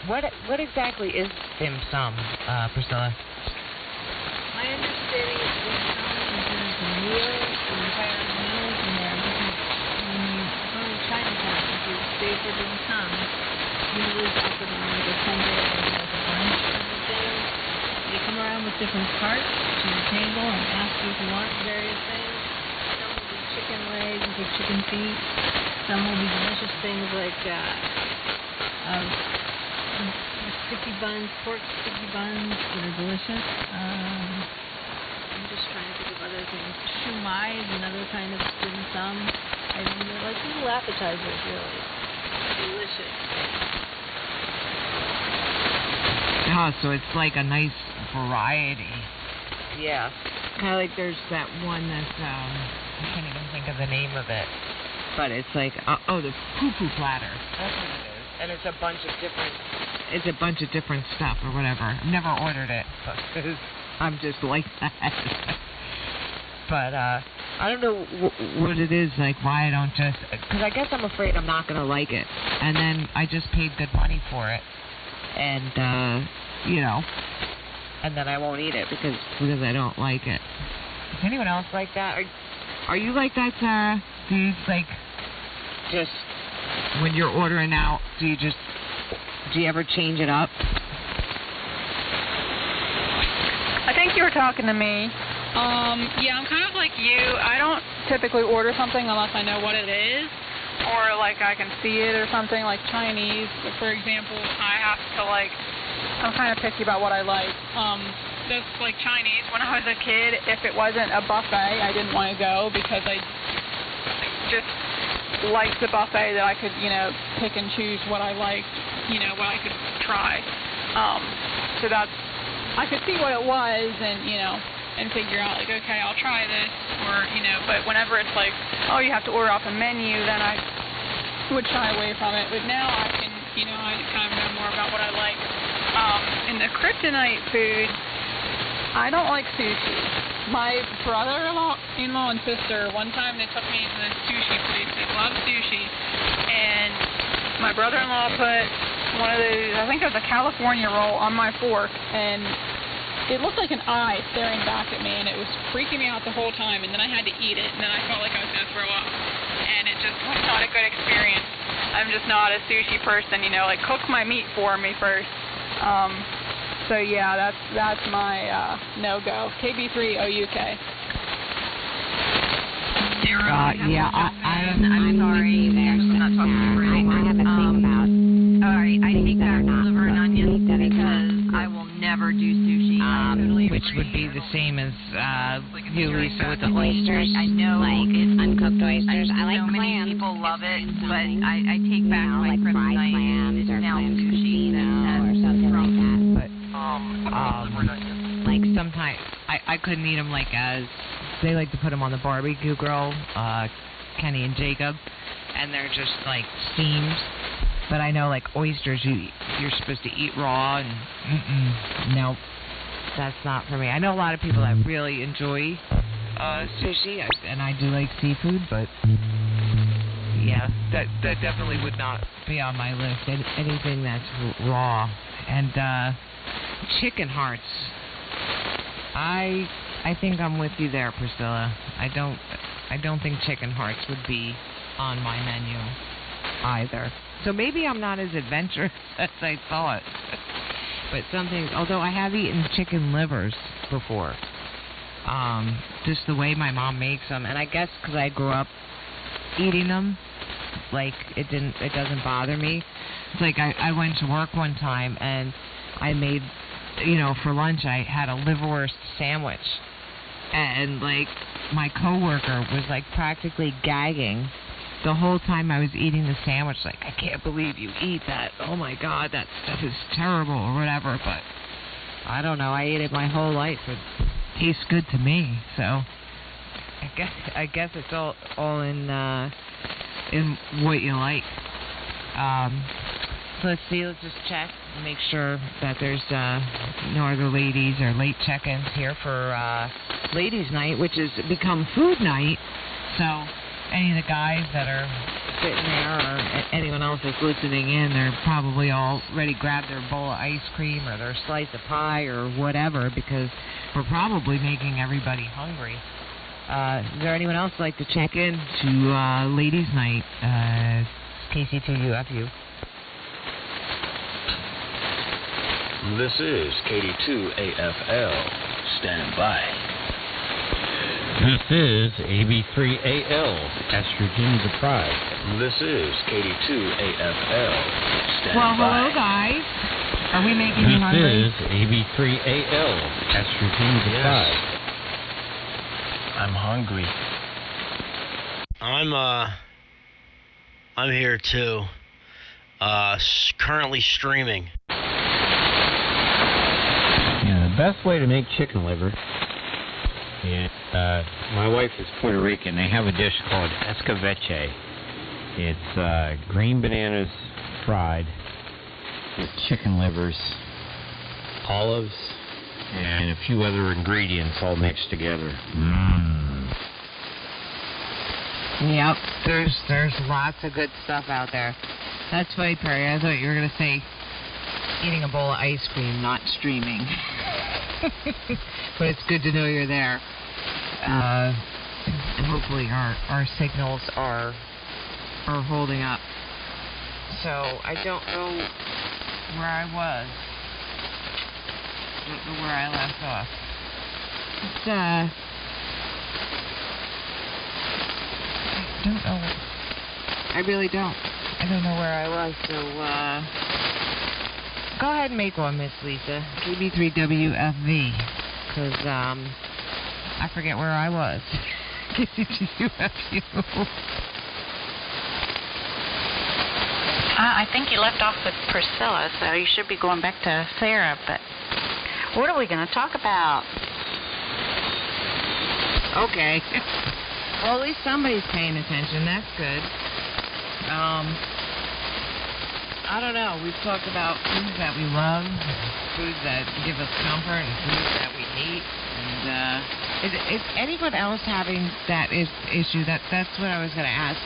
what exactly is dim sum, Priscilla? My understanding is dim sum is there's a meal, an entire meals, and there are different, when you go to Chinatown, if you stay for dim sum, usually it's offered on a Sunday or a brunch type of thing. They come around with different carts to your table and ask you if you want various things. Some will be chicken legs or chicken feet. Some will be delicious things like sticky buns, pork sticky buns that are delicious. I'm just trying to think of other things. Shumai is another kind of dim sum. They're like little appetizers, really. Delicious. Oh, so it's like a nice variety. Yeah. Kind of like there's that one that's, I can't even think of the name of it. But it's like, the poo-poo platter. That's what it is. And it's a bunch of different stuff or whatever. I've never ordered it because I'm just like that. But I don't know what it is, why I don't just, because I guess I'm afraid I'm not going to like it. And then I just paid good money for it. And, and then I won't eat it because I don't like it. Is anyone else like that? Are you like that, Sarah? Do you, just, when you're ordering out, do you ever change it up? I think you were talking to me. Yeah, I'm kind of like you. I don't typically order something unless I know what it is, or I can see it or something, like Chinese. For example, I have to I'm kind of picky about what I like. Just like Chinese, when I was a kid, if it wasn't a buffet, I didn't want to go because I just liked the buffet that I could, pick and choose what I liked, what I could try. So I could see what it was and figure out, okay, I'll try this, or, but whenever it's oh, you have to order off a menu, then I would shy away from it. But now I can, I kind of know more about what I like. In the kryptonite food, I don't like sushi. My brother-in-law and sister, one time they took me to this sushi place. They love sushi. And my brother-in-law put one of those, I think it was a California roll, on my fork. And it looked like an eye staring back at me. And it was freaking me out the whole time. And then I had to eat it. And then I felt like I was going to throw up. And it just was not a good experience. I'm just not a sushi person, cook my meat for me first. So yeah, that's my no-go. KB3OUK. I'm sorry. I'm not talking right. I have a thing about. All right, I take back liver and onions because I will never do which would be the same as you, Lisa, with the oysters. I know. Like uncooked oysters. I like so many clams. people love it, but I take back my like kryptonite. fried clams It's or now clams sushi or something like that. But like Mm-hmm. sometimes I couldn't eat them like as they like to put them on the barbecue grill, Kenny and Jacob, and they're just like steamed. But I know like oysters, you're supposed to eat raw, and nope, that's not for me. I know a lot of people that really enjoy sushi, and I do like seafood, but yeah, that definitely would not be on my list. Anything that's raw. And chicken hearts. I think I'm with you there, Priscilla. I don't think chicken hearts would be on my menu either. So maybe I'm not as adventurous as I thought. But something, although I have eaten chicken livers before, just the way my mom makes them, and I guess because I grew up eating them, like it doesn't bother me. It's like I went to work one time and I made, for lunch I had a liverwurst sandwich, and like my coworker was like practically gagging the whole time I was eating the sandwich. Like, I can't believe you eat that. Oh my God, that stuff is terrible or whatever. But I don't know. I ate it my whole life. It tastes good to me. So I guess it's all in what you like. So let's see. Let's just check and make sure that there's no other ladies or late check-ins here for ladies' night, which has become food night. So any of the guys that are sitting there or anyone else that's listening in, they're probably all ready to grab their bowl of ice cream or their slice of pie or whatever, because we're probably making everybody hungry. Is there anyone else like to check in to ladies' night? KC2UFU. This is KD2AFL. Stand by. This is AB3AL, estrogen deprived. This is KD2AFL. Stand well, by. hello, guys. Are we making you hungry? This is AB3AL, estrogen deprived. I'm hungry. I'm here too. Currently streaming. Yeah, the best way to make chicken liver. Yeah, my wife is Puerto Rican. They have a dish called escabeche. It's green bananas fried with chicken livers, olives, and a few other ingredients all mixed together. Yep, there's lots of good stuff out there. That's funny, Perry. I thought you were going to say eating a bowl of ice cream, not streaming. But it's good to know you're there. And hopefully our signals are holding up. So I don't know where I was. I don't know where I left off. It's, I don't know. I really don't. I don't know where I was, so go ahead and make one, Miss Lisa. KB3WFV. Because, I forget where I was. KC2UFU. I think you left off with Priscilla, so you should be going back to Sarah, but what are we going to talk about? Okay. Well, at least somebody's paying attention. That's good. I don't know. We've talked about foods that we love, foods that give us comfort, and foods that we hate. And is anyone else having that issue? That's what I was going to ask.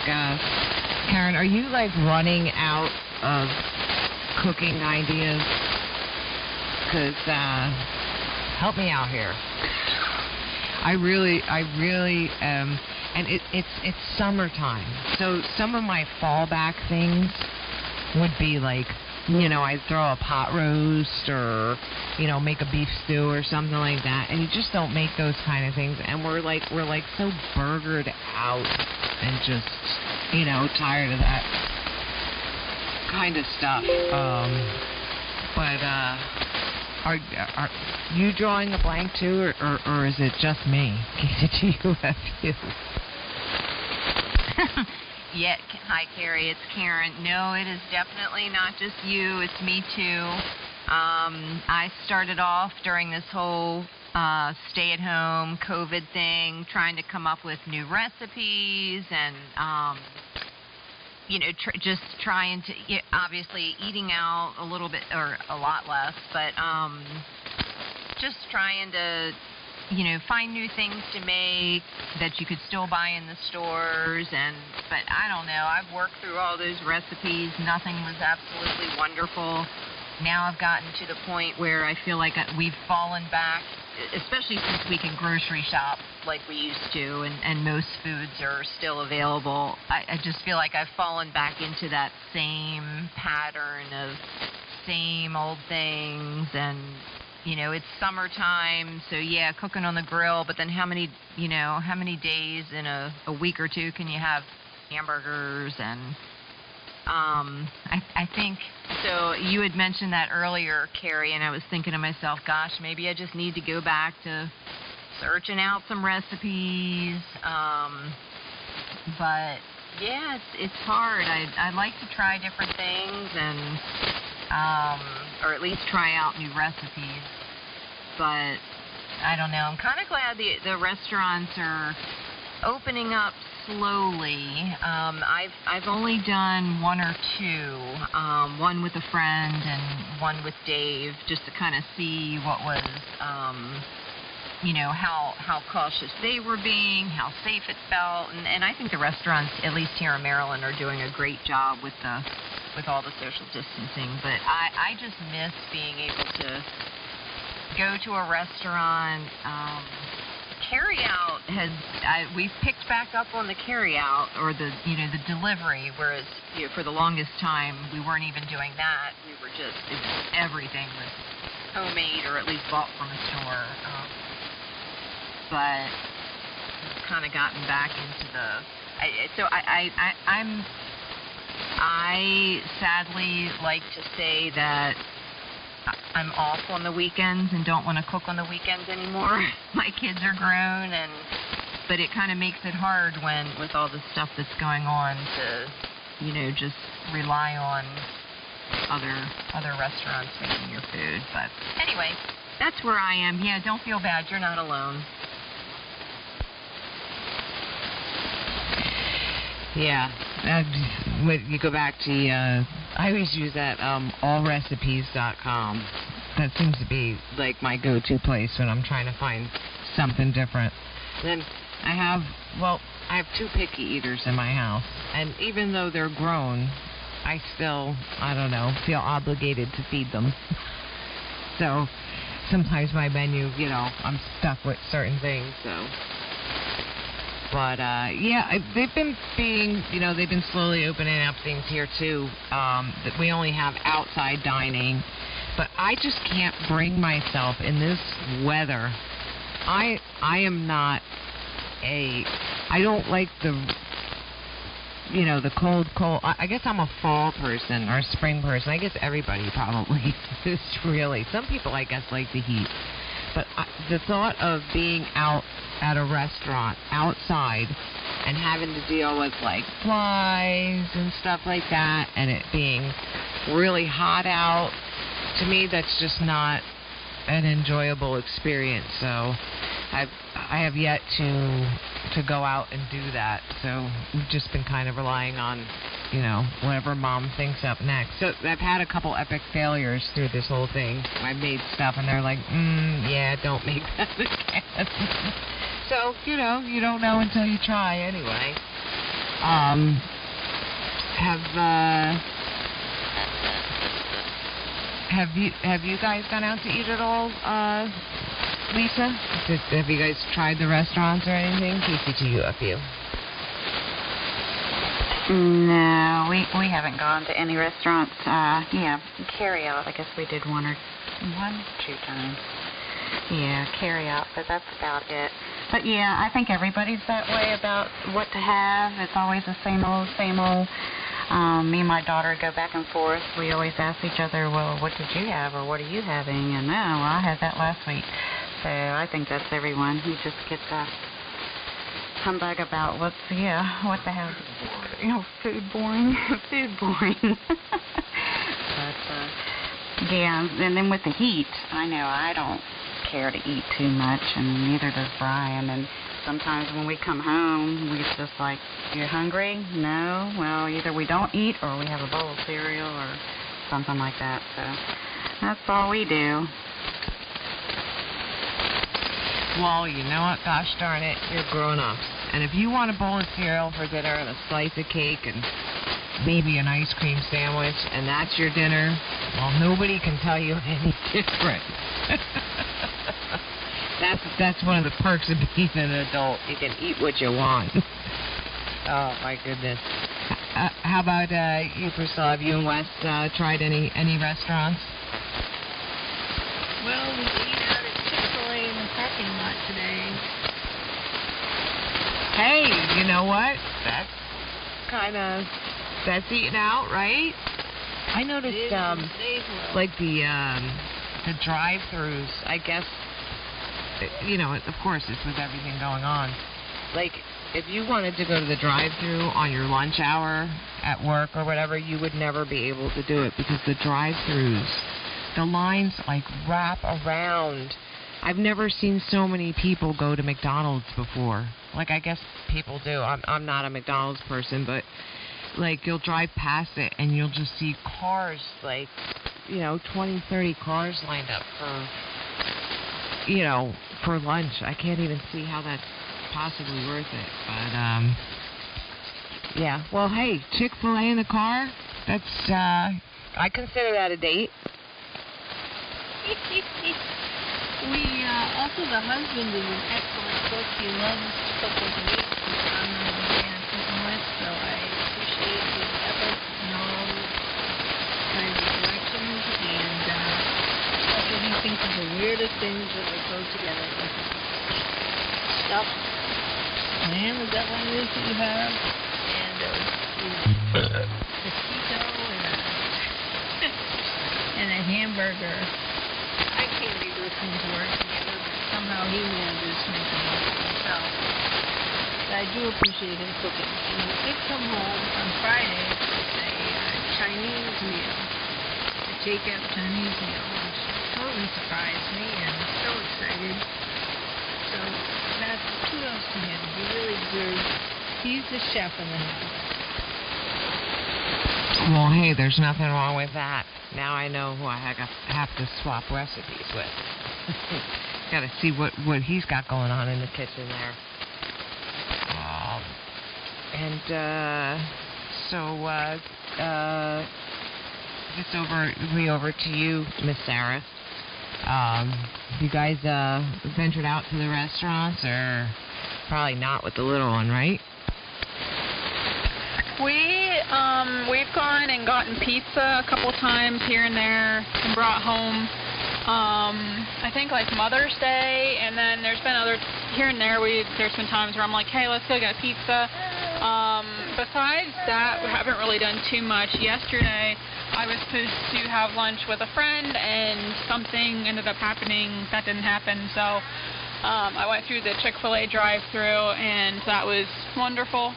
Karen, are you like running out of cooking ideas? Because help me out here. I really am. And it's summertime, so some of my fallback things would be like, I'd throw a pot roast or, make a beef stew or something like that, and you just don't make those kind of things, and we're like so burgered out and just, tired of that kind of stuff. But Are you drawing a blank too, or is it just me? KCTUFU. Yeah, hi Carrie, it's Karen. No, it is definitely not just you, it's me too. I started off during this whole stay-at-home COVID thing, trying to come up with new recipes and, just trying to, obviously eating out a little bit, or a lot less, but just trying to, find new things to make that you could still buy in the stores. But I don't know, I've worked through all those recipes. Nothing was absolutely wonderful. Now I've gotten to the point where I feel like we've fallen back, especially since we can grocery shop like we used to, and most foods are still available. I just feel like I've fallen back into that same pattern of same old things, and it's summertime, so yeah, cooking on the grill, but then how many days in a week or two can you have hamburgers? And I think, so you had mentioned that earlier, Carrie, and I was thinking to myself, gosh, maybe I just need to go back to searching out some recipes. But yeah, it's hard. I'd like to try different things and or at least try out new recipes. But I don't know. I'm kind of glad the restaurants are opening up slowly. I've only done one or two, one with a friend and one with Dave, just to kind of see what was, how cautious they were being, how safe it felt, and I think the restaurants, at least here in Maryland, are doing a great job with all the social distancing. But I just miss being able to go to a restaurant. Carry out we've picked back up on the carry out, or the delivery, whereas for the longest time we weren't even doing that. We were everything was homemade, or at least bought from a store. But we've kind of gotten back into I sadly like to say that I'm off on the weekends and don't want to cook on the weekends anymore. My kids are grown, but it kind of makes it hard with all the stuff that's going on to, just rely on other restaurants making your food. But anyway, that's where I am. Yeah, don't feel bad. You're not alone. Yeah, you go back to I always use that allrecipes.com. That seems to be like my go-to place when I'm trying to find something different. Then I have two picky eaters in my house, and even though they're grown, I still, feel obligated to feed them. So sometimes my menu, I'm stuck with certain things, so. But, they've been they've been slowly opening up things here, too. That we only have outside dining. But I just can't bring myself in this weather. I am not I don't like the cold. I guess I'm a fall person or a spring person. I guess everybody probably is, really. Some people, I guess, like the heat. But the thought of being out at a restaurant outside and having to deal with like flies and stuff like that, and it being really hot out, to me that's just not an enjoyable experience. So I have yet to go out and do that. So we've just been kind of relying on whatever mom thinks up next. So I've had a couple epic failures through this whole thing. I've made stuff and they're like, yeah, don't make that again. So, you don't know until you try anyway. Have you guys gone out to eat at all, Lisa? Have you guys tried the restaurants or anything? KCTUFU. No, we haven't gone to any restaurants. Carry out. I guess we did one or two times. Yeah, carry out, but that's about it. But yeah, I think everybody's that way about what to have. It's always the same old. Me and my daughter go back and forth. We always ask each other, well, what did you have, or what are you having? And well, I had that last week. So I think that's everyone who just gets a humbug about what the hell, food boring. Food boring. But, yeah, and then with the heat, I know I don't care to eat too much, and neither does Brian. And sometimes when we come home, we just like, you hungry? No? Well, either we don't eat or we have a bowl of cereal or something like that. So that's all we do. Well, you know what? Gosh darn it, you're grown-ups. And if you want a bowl of cereal for dinner and a slice of cake and maybe an ice cream sandwich, and that's your dinner, well, nobody can tell you any different. That's one of the perks of being an adult. You can eat what you want. Oh, my goodness. How about you, Priscilla? Have you and Wes tried any restaurants? Well, we ate out at Chick-fil-A in the parking lot today. Hey, you know what? That's eating out, right? I noticed, like the drive-thrus, I guess, of course, it's with everything going on. Like, if you wanted to go to the drive-thru on your lunch hour at work or whatever, you would never be able to do it because the drive-thrus, the lines, like, wrap around. I've never seen so many people go to McDonald's before. Like, I guess people do. I'm not a McDonald's person, but, like, you'll drive past it and you'll just see cars, like, 20, 30 cars lined up for lunch. I can't even see how that's possibly worth it. But, yeah. Well, hey, Chick-fil-A in the car, that's, I consider that a date. Also, the husband is an excellent cook. He loves cooking meat. I'm not a fan of cooking with, so I appreciate his efforts in all kinds of directions. And also, he thinks of the weirdest things that would go together. Stuffed lamb, is that what it is that you have? And mosquito and a hamburger. I can't read those things work together, but somehow he manages to make them work for himself. But I do appreciate him cooking. And he did come home on Friday with a Chinese meal, a takeout Chinese meal, which totally surprised me, and I'm so excited. So that's kudos to him. He really deserves. He's the chef in the house. Well, hey, there's nothing wrong with that. Now I know who I have to swap recipes with. Got to see what he's got going on in the kitchen there. Just over to you, Miss Sarah. You guys ventured out to the restaurants, or probably not with the little one, right? We've gone and gotten pizza a couple times here and there and brought home, I think like Mother's Day, and then there's been other, here and there, there's been times where I'm like, hey, let's go get a pizza. Besides that, we haven't really done too much. Yesterday, I was supposed to have lunch with a friend, and something ended up happening that didn't happen, so I went through the Chick-fil-A drive-thru, and that was wonderful.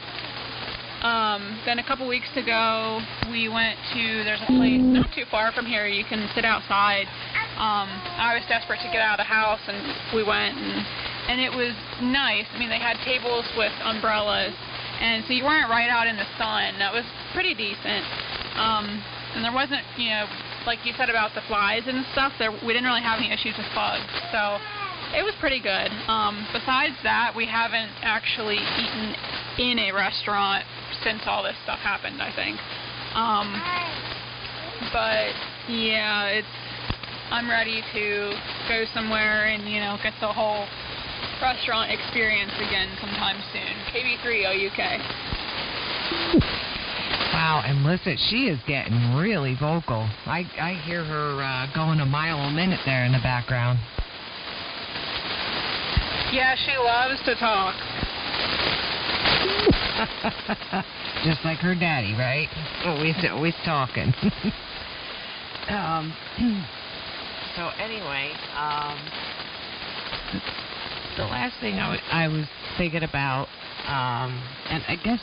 Then a couple weeks ago, we went to, there's a place not too far from here, you can sit outside. I was desperate to get out of the house, and we went, and it was nice. I mean, they had tables with umbrellas, and so you weren't right out in the sun. That was pretty decent. And there wasn't, like you said about the flies and stuff, we didn't really have any issues with bugs, so it was pretty good. Besides that, we haven't actually eaten in a restaurant since all this stuff happened, I think. But yeah, I'm ready to go somewhere and, get the whole restaurant experience again sometime soon. KB3 OUK. Wow, and listen, she is getting really vocal. I hear her going a mile a minute there in the background. Yeah, she loves to talk. Just like her daddy, right? Always talking. So anyway, the last thing I was thinking about, and I guess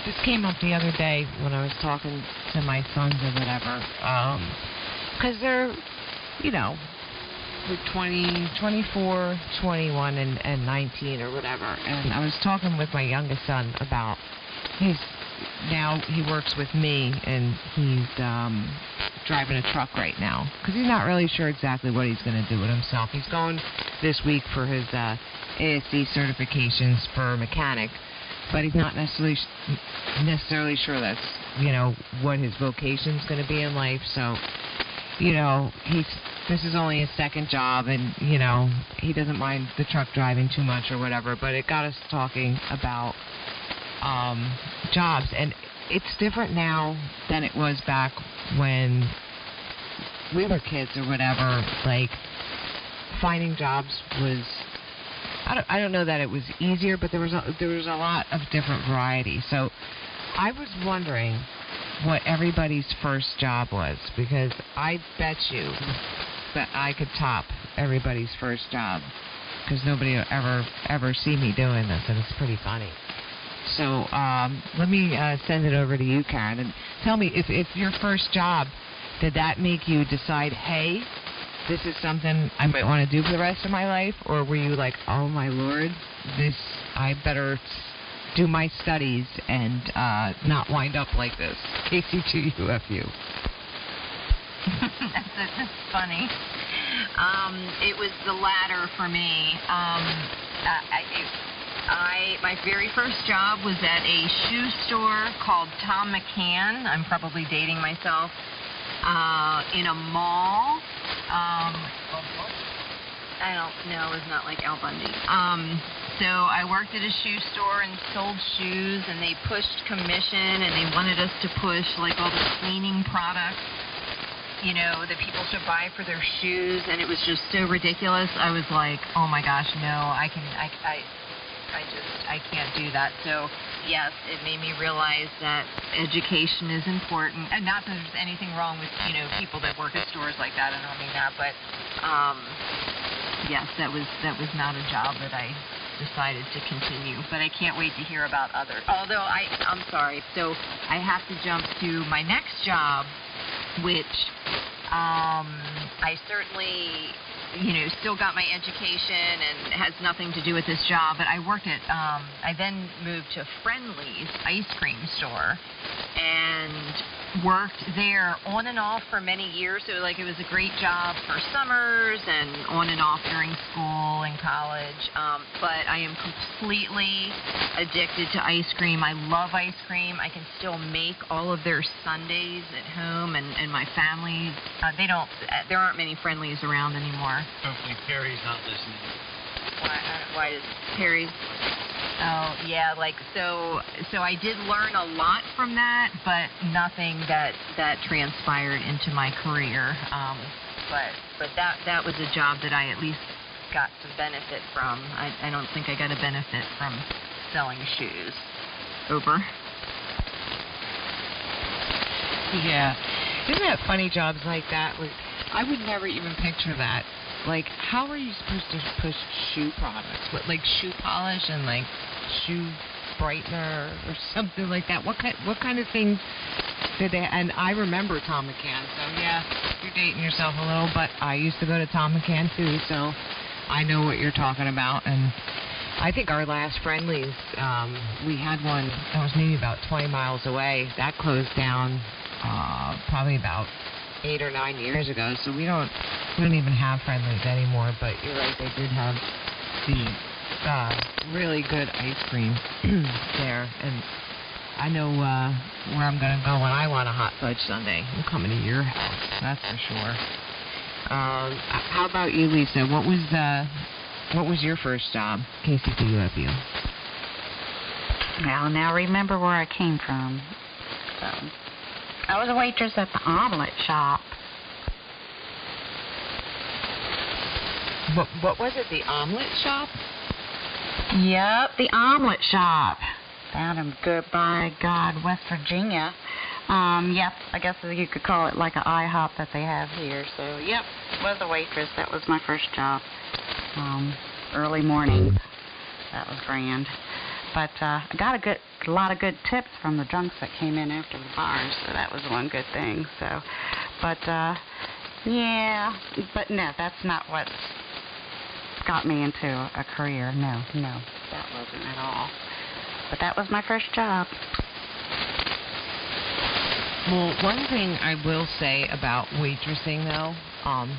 this came up the other day when I was talking to my sons or whatever, because they're, you know, they're 20, 24, 21, and 19 or whatever, and I was talking with my youngest son about now he works with me, and he's driving a truck right now because he's not really sure exactly what he's going to do with himself. He's going this week for his ASD certifications for mechanic, but he's not necessarily sure that's, you know, what his vocation's going to be in life. So, you know, this is only his second job, and, you know, he doesn't mind the truck driving too much or whatever, but it got us talking about jobs, and it's different now than it was back when we were kids or whatever. Like, finding jobs was, I don't know that it was easier, but there was a lot of different variety. So I was wondering what everybody's first job was, because I bet you that I could top everybody's first job, because nobody will ever see me doing this, and it's pretty funny. So let me send it over to you, Karen, and tell me if your first job, did that make you decide, hey, this is something I might want to do for the rest of my life, or were you like, oh my Lord, I better do my studies and not wind up like this? KC2UFU. That's funny. It was the latter for me. My very first job was at a shoe store called Tom McCann. I'm probably dating myself. In a mall. I don't know. It's not like Al Bundy. So I worked at a shoe store and sold shoes, and they pushed commission, and they wanted us to push like all the cleaning products, you know, that people should buy for their shoes, and it was just so ridiculous. I was like, oh my gosh, no, I can't do that. So yes, it made me realize that education is important, and not that there's anything wrong with, you know, people that work at stores like that. I don't mean that, but yes, that was not a job that I decided to continue. But I can't wait to hear about others. Although I'm sorry. So I have to jump to my next job, which I certainly, you know, still got my education and has nothing to do with this job, but I worked at, I then moved to Friendly's ice cream store and worked there on and off for many years. So, like, it was a great job for summers and on and off during school and college. But I am completely addicted to ice cream. I love ice cream. I can still make all of their sundaes at home, and my family, there aren't many Friendly's around anymore. Hopefully Perry's not listening. Why does Perry's? Oh, yeah, like, so I did learn a lot from that, but nothing that transpired into my career. But that was a job that I at least got some benefit from. I don't think I got a benefit from selling shoes. Over. Yeah. Isn't that funny, jobs like that? Like, I would never even picture that. Like, how are you supposed to push shoe products? What, like shoe polish and like shoe brightener or something like that? What kind of things did they? And I remember Tom McCann, so yeah, you're dating yourself a little. But I used to go to Tom McCann too, so I know what you're talking about. And I think our last Friendly's, we had one that was maybe about 20 miles away. That closed down probably about 8 or 9 years ago, so we don't even have Friendly's anymore. But you're right, they did have the really good ice cream there, and I know where I'm gonna go when I want a hot fudge sundae. I'm coming to your house, that's for sure. How about you, Lisa? What was your first job? KC2UFU. Well, now remember where I came from. So I was a waitress at the omelet shop. What was it, the omelet shop? Yep, the omelet shop. Down in Goodbye God, West Virginia. Yep, I guess you could call it like an IHOP that they have here. So, yep, was a waitress. That was my first job. Early mornings. That was grand. But I got a lot of good tips from the drunks that came in after the bars, so that was one good thing. So, but yeah, but no, that's not what got me into a career. No, that wasn't at all. But that was my first job. Well, one thing I will say about waitressing, though,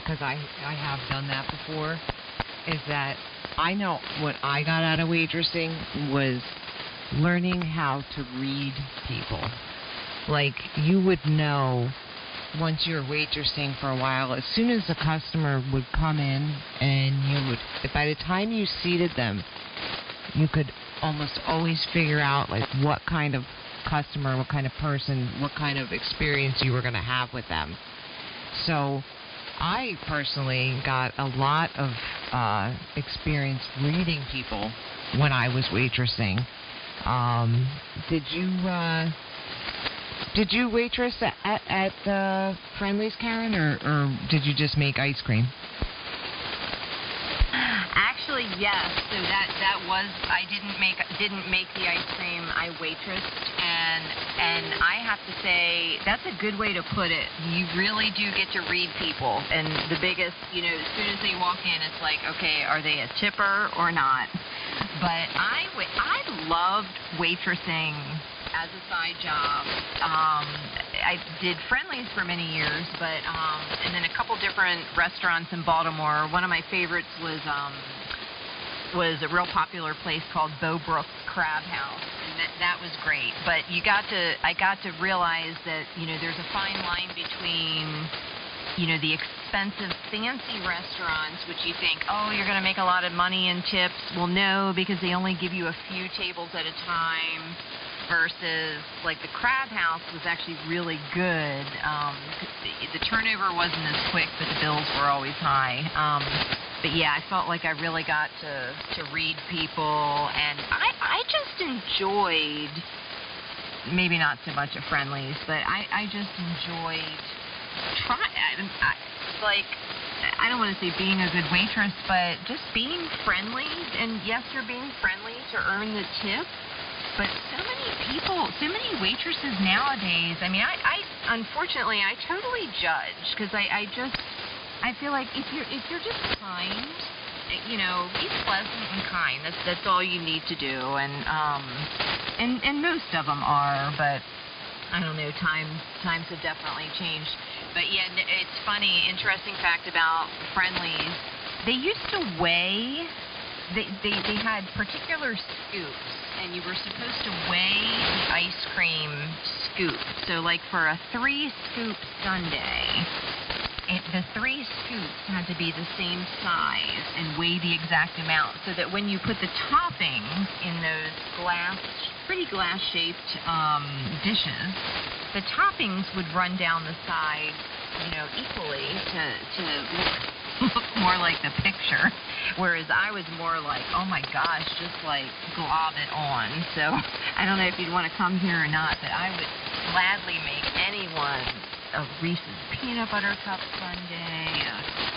because I have done that before, is that I know what I got out of waitressing was learning how to read people. Like, you would know once you're waitressing for a while, as soon as a customer would come in, and by the time you seated them, you could almost always figure out, like, what kind of customer, what kind of person, what kind of experience you were going to have with them. So I personally got a lot of experience reading people when I was waitressing. Did you waitress at Friendly's, Karen, or did you just make ice cream? Actually, yes. So that was, I didn't make the ice cream. I waitressed, and I have to say that's a good way to put it. You really do get to read people, and the biggest, as soon as they walk in, it's like, okay, are they a tipper or not? But I loved waitressing as a side job. I did Friendly's for many years, but and then a couple different restaurants in Baltimore. One of my favorites was a real popular place called Beaubrook Crab House, and that was great. But I got to realize that there's a fine line between the expensive, fancy restaurants, which you think, oh, you're going to make a lot of money in tips. Well, no, because they only give you a few tables at a time. Versus, like, the Crab House was actually really good. The turnover wasn't as quick, but the bills were always high. But yeah, I felt like I really got to read people, and I just enjoyed, maybe not so much at Friendly's, but I just enjoyed I don't want to say being a good waitress, but just being friendly. And yes, you're being friendly to earn the tip. But so many waitresses nowadays, I mean, I unfortunately, I totally judge, because I feel like if you're just kind, be pleasant and kind. That's all you need to do, and most of them are, but I don't know, times have definitely changed. But yeah, it's funny, interesting fact about Friendly's, they used to weigh, they had particular scoops, and you were supposed to weigh the ice cream scoop. So, like, for a 3-scoop sundae, the 3 scoops had to be the same size and weigh the exact amount, so that when you put the toppings in those pretty glass-shaped dishes, the toppings would run down the side, equally to look more like the picture, whereas I was more like, oh my gosh, just like glob it on. So I don't know if you'd want to come here or not, but I would gladly make anyone a Reese's peanut butter cup sundae,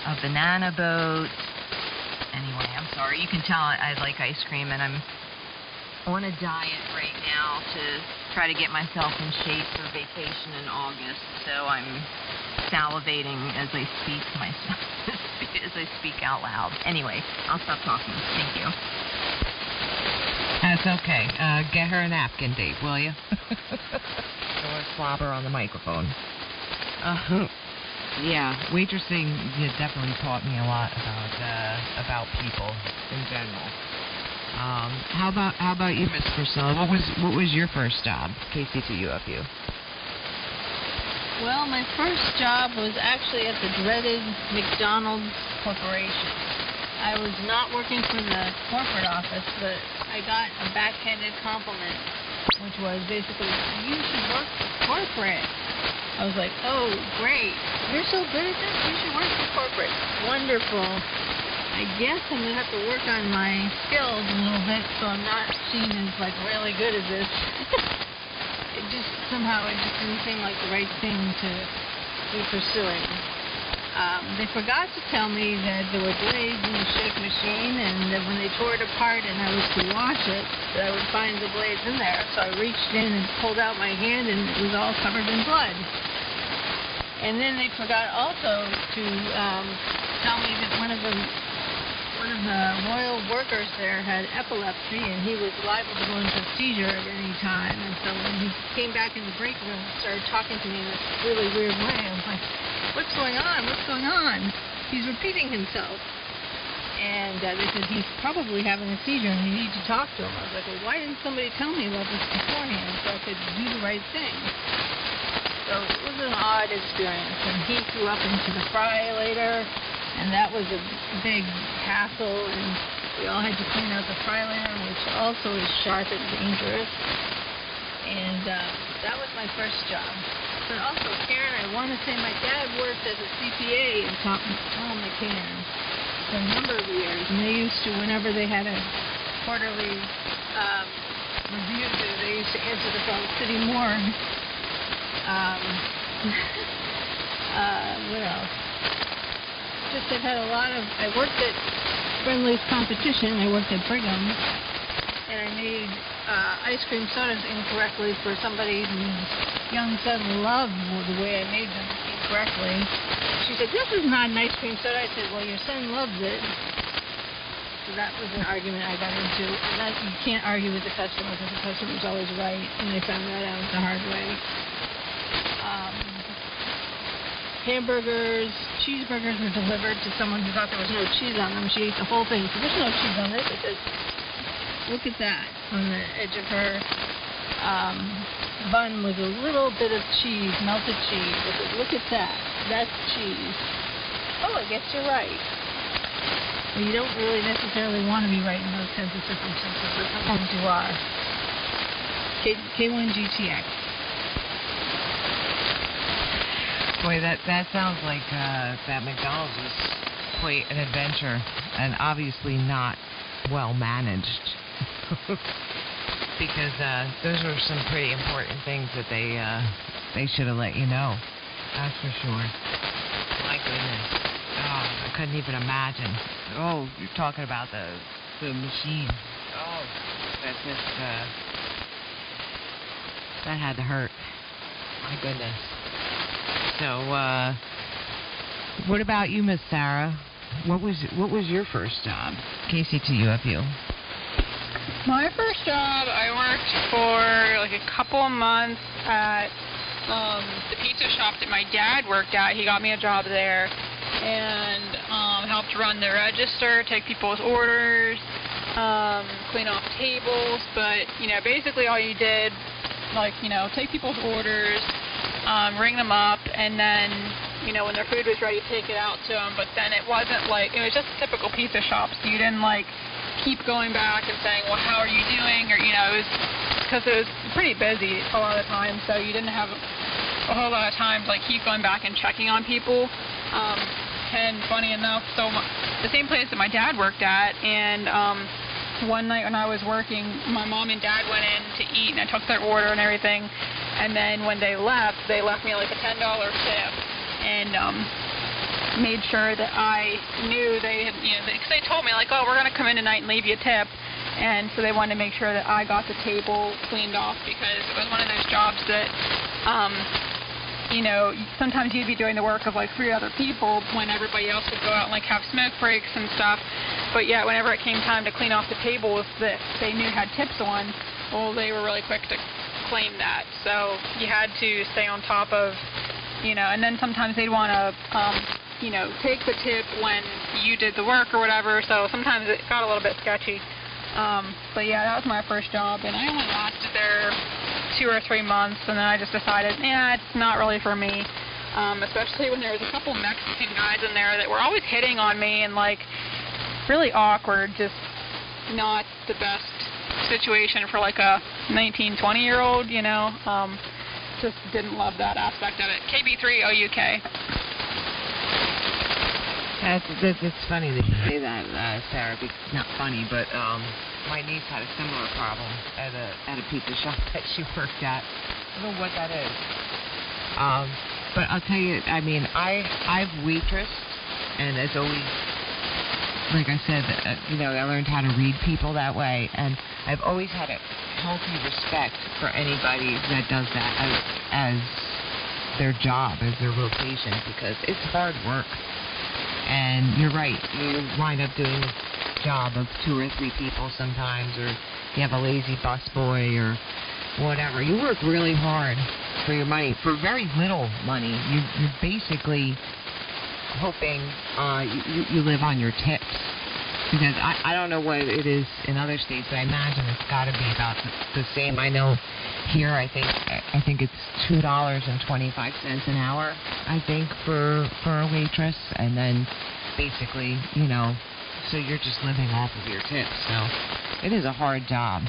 a banana boat. Anyway, I'm sorry, you can tell I like ice cream, and I'm on a diet right now to try to get myself in shape for vacation in August, so I'm salivating as I speak myself, as I speak out loud. Anyway, I'll stop talking. Thank you. That's okay. Get her a napkin, Dave, will you? Don't want to slobber on the microphone. Yeah, waitressing definitely taught me a lot about people in general. How about you, Miss Priscilla? What was your first job? KCTUFU. Well, my first job was actually at the dreaded McDonald's Corporation. I was not working for the corporate office, but I got a backhanded compliment, which was basically, you should work for corporate. I was like, oh, great. You're so good at this, you should work for corporate. Wonderful. I guess I'm going to have to work on my skills a little bit so I'm not seen as, like, really good at this. It just didn't seem like the right thing to be pursuing. They forgot to tell me that there were blades in the shake machine, and that when they tore it apart and I was to wash it, that I would find the blades in there. So I reached in and pulled out my hand, and it was all covered in blood. And then they forgot also to tell me that one of the royal workers there had epilepsy, and he was liable to go into a seizure at any time. And so when he came back in the break room and started talking to me in this really weird way, I was like, what's going on? What's going on? He's repeating himself. And they said he's probably having a seizure and you need to talk to him. I was like, well, why didn't somebody tell me about this beforehand so I could do the right thing? So it was an odd experience. And he threw up into the fry later, and that was a big hassle. And we all had to clean out the fry later, which also is sharp and dangerous. And that was my first job. But also, Karen, I want to say my dad worked as a CPA in Tom McCann for a number of years, and they used to, whenever they had a quarterly review due, they used to answer the phone, City Morgue. What else? Just I've had a lot of, I worked at Friendly's Competition, I worked at Brigham, and I made ice cream sodas incorrectly for somebody whose young son loved the way I made them incorrectly. She said, this is not an ice cream soda. I said, well, your son loves it. So that was an argument I got into. And that, you can't argue with the customer because the customer's always right. And I found that out the hard way. Hamburgers, cheeseburgers were delivered to someone who thought there was no cheese on them. She ate the whole thing. So there's no cheese on this. I said, look at that. On the edge of her bun was a little bit of cheese, melted cheese. I said, look at that. That's cheese. Oh, I guess you're right. Well, you don't really necessarily want to be right in those kinds of circumstances, but sometimes you are. K1 GTX. Boy, that sounds like that McDonald's was quite an adventure, and obviously not well managed. Because those were some pretty important things that they should have let you know. That's for sure. My goodness. Oh, I couldn't even imagine. Oh, you're talking about the machine. Oh, that just that had to hurt. My goodness. So, what about you, Miss Sarah? What was your first job? KC2UFU. My first job, I worked for like a couple of months at the pizza shop that my dad worked at. He got me a job there and helped run the register, take people's orders, clean off tables. But, basically all you did, take people's orders, ring them up, and then, when their food was ready, take it out to them. But then it wasn't it was just a typical pizza shop, so you didn't, keep going back and saying, well, how are you doing? Or, it was, because it was pretty busy a lot of the time, so you didn't have a whole lot of time to, keep going back and checking on people. And funny enough, so the same place that my dad worked at, and one night when I was working, my mom and dad went in to eat, and I took their order and everything. And then when they left me a $10 tip, and made sure that I knew they had, because they told me, oh, we're going to come in tonight and leave you a tip. And so they wanted to make sure that I got the table cleaned off, because it was one of those jobs that, sometimes you'd be doing the work of 3 other people when everybody else would go out and have smoke breaks and stuff. But yeah, whenever it came time to clean off the tables that they knew had tips on, well, they were really quick to claim that. So you had to stay on top of, and then sometimes they'd want to, take the tip when you did the work or whatever. So sometimes it got a little bit sketchy. But yeah, that was my first job, and I only lasted there 2 or 3 months, and then I just decided, it's not really for me. Especially when there was a couple Mexican guys in there that were always hitting on me and really awkward, just not the best situation for a 19, 20-year-old, just didn't love that aspect of it. KB3 OUK. It's funny that you say that, Sarah. Not funny, but my niece had a similar problem at a pizza shop that she worked at. I don't know what that is. But I'll tell you, I mean, I've waitressed, and it's always, like I said, I learned how to read people that way, and I've always had a healthy respect for anybody that does that as their job, as their vocation, because it's hard work. And you're right, you wind up doing a job of 2 or 3 people sometimes, or you have a lazy busboy or whatever. You work really hard for your money, for very little money. You're basically hoping you live on your tips. Because I don't know what it is in other states, but I imagine it's got to be about the same. I know here, I think it's $2.25 an hour, I think, for a waitress, and then basically, so you're just living off of your tips. So it is a hard job.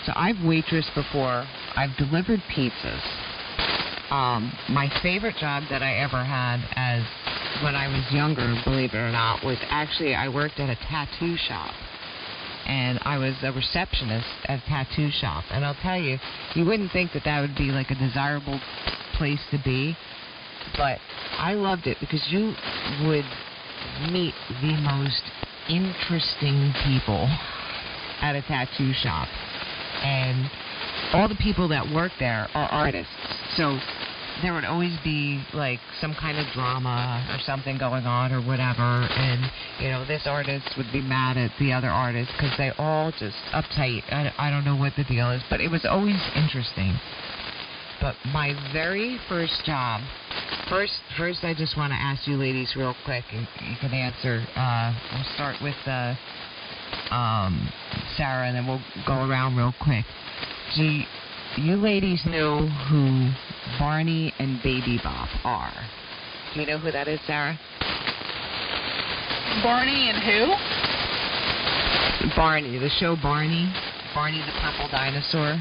So I've waitressed before. I've delivered pizzas. My favorite job that I ever had when I was younger, believe it or not, was actually I worked at a tattoo shop. And I was a receptionist at a tattoo shop. And I'll tell you, you wouldn't think that would be like a desirable place to be. But I loved it because you would meet the most interesting people at a tattoo shop. And all the people that work there are artists. So there would always be like some kind of drama or something going on or whatever, and this artist would be mad at the other artist because they all just uptight. I don't know what the deal is, but it was always interesting. But my very first job, first I just want to ask you ladies real quick, and you can answer. We'll start with Sarah, and then we'll go around real quick. Do you ladies know who Barney and Baby Bop are? Do you know who that is, Sarah? Barney and who? Barney, the show Barney. Barney the Purple Dinosaur.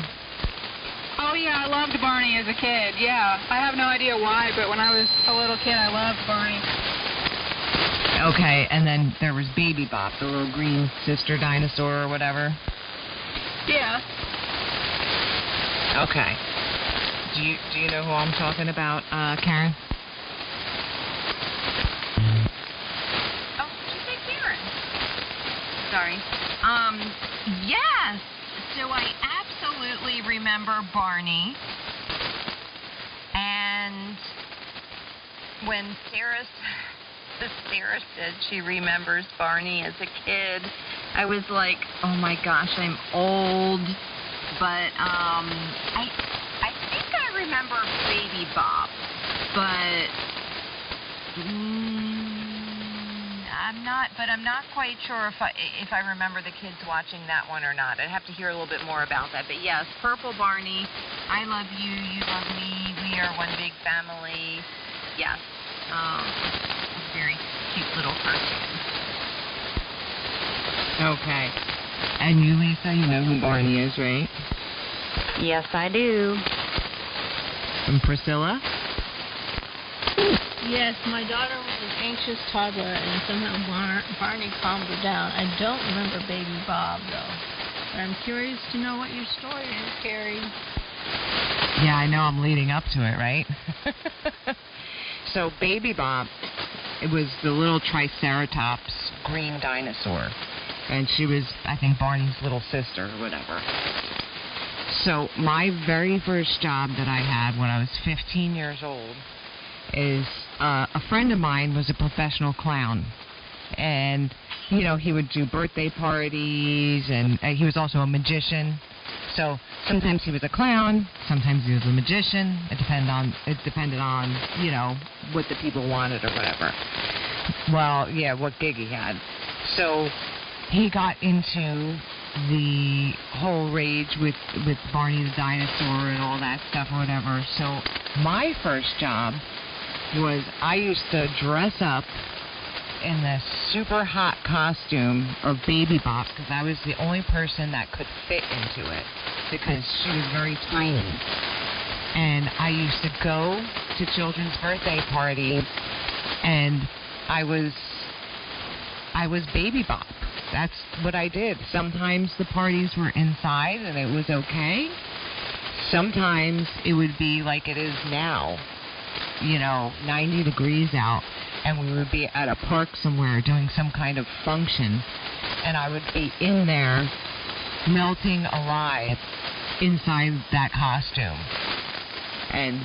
Oh, yeah, I loved Barney as a kid, yeah. I have no idea why, but when I was a little kid, I loved Barney. Okay, and then there was Baby Bop, the little green sister dinosaur or whatever. Yeah. Okay. Do you know who I'm talking about, Karen? Oh, did you say Karen? Sorry. Yes. So I absolutely remember Barney. And when Sarah said she remembers Barney as a kid, I was like, oh my gosh, I'm old. But I think I remember Baby Bop, but I'm not quite sure if I remember the kids watching that one or not. I'd have to hear a little bit more about that. But yes, Purple Barney, I love you, you love me, we are one big family. Yes, very cute little cartoon. Okay. And you, Lisa, you know who Barney is, right? Yes, I do. And Priscilla? Yes, my daughter was an anxious toddler, and somehow Barney calmed her down. I don't remember Baby Bob, though. But I'm curious to know what your story is, Carrie. Yeah, I know I'm leading up to it, right? So Baby Bob, it was the little Triceratops green dinosaur. And she was, I think, Barney's little sister or whatever. So my very first job that I had when I was 15 years old is a friend of mine was a professional clown. And, he would do birthday parties, and he was also a magician. So sometimes he was a clown, sometimes he was a magician. It depended on, what the people wanted or whatever. Well, yeah, what gig he had. So he got into the whole rage with Barney the dinosaur and all that stuff or whatever. So my first job was I used to dress up in this super hot costume of Baby Bop because I was the only person that could fit into it because she was very tiny. And I used to go to children's birthday parties and I was Baby Bop. That's what I did. Sometimes the parties were inside and it was okay. Sometimes it would be like it is now, 90 degrees out, and we would be at a park somewhere doing some kind of function, and I would be in there melting alive inside that costume. And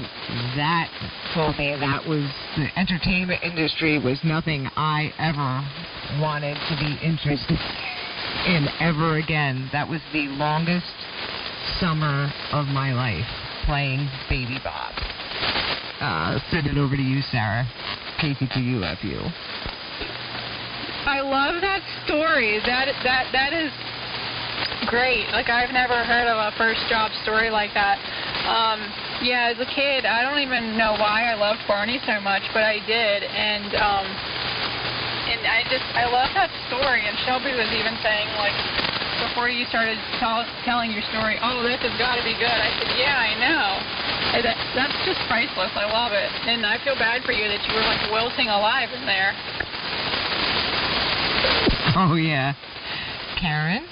that told me that was the entertainment industry was nothing I ever wanted to be interested in ever again. That was the longest summer of my life, playing Baby Bop. Send it over to you, Sarah. KC2UFU. I love that story. That is great. Like, I've never heard of a first job story like that. Yeah, as a kid, I don't even know why I loved Barney so much, but I did, and I love that story. And Shelby was even saying, like, before you started telling your story, oh, this has got to be good. I said, yeah, I know. That's just priceless. I love it, and I feel bad for you that you were like wilting alive in there. Oh yeah, Karen.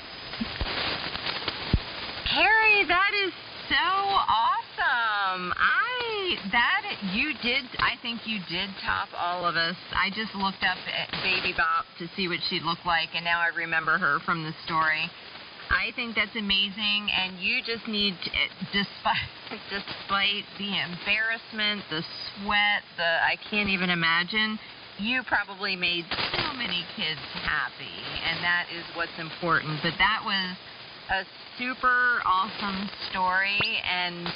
Carrie, that is so awesome. I think you did top all of us. I just looked up at Baby Bop to see what she looked like, and now I remember her from the story. I think that's amazing, and you just need to, despite the embarrassment, the sweat, I can't even imagine, you probably made so many kids happy, and that is what's important. But that was a super awesome story, and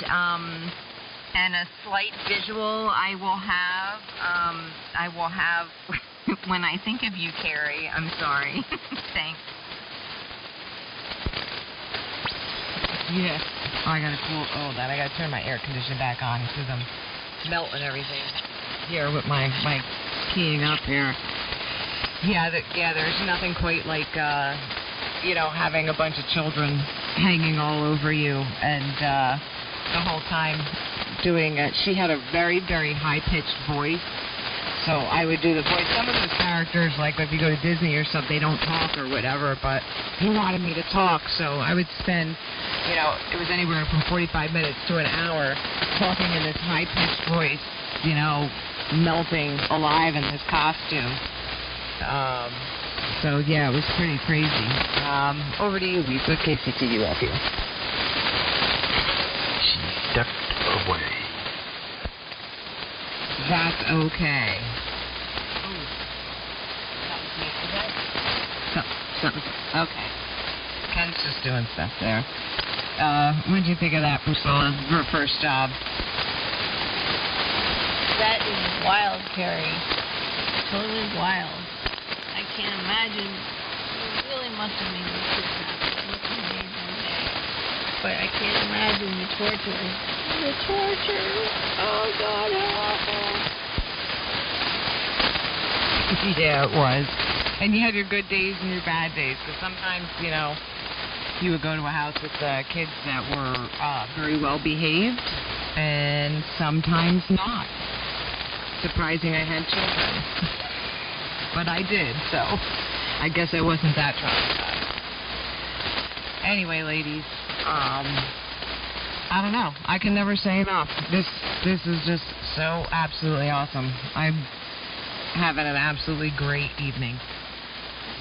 a slight visual I will have when I think of you, Carrie. I'm sorry. Thanks. Yeah. Oh, I gotta turn my air conditioner back on because I'm melting everything here with my keying up here. Yeah, there's nothing quite like having a bunch of children hanging all over you, and the whole time doing it. She had a very, very high-pitched voice, so I would do the voice. Some of those characters, like if you go to Disney or something, they don't talk or whatever, but he wanted me to talk, so I would spend, it was anywhere from 45 minutes to an hour talking in this high-pitched voice, melting alive in this costume. So, yeah, it was pretty crazy. Over to you, Lisa. KC2UFU. She stepped away. That's okay. Okay. Ken's just doing stuff there. What did you think of that, Priscilla? Her first job. That is wild, Carrie. Totally wild. I can't imagine. You really must have made these kids happy. That's amazing. But I can't imagine the torture. The torture. Oh, God, how awful. Yeah, it was. And you had your good days and your bad days, because sometimes, you would go to a house with kids that were very well behaved, and sometimes not. Surprising I had children. But I did, so I guess I wasn't that traumatized. Anyway, ladies, I don't know. I can never say enough. This is just so absolutely awesome. I'm having an absolutely great evening.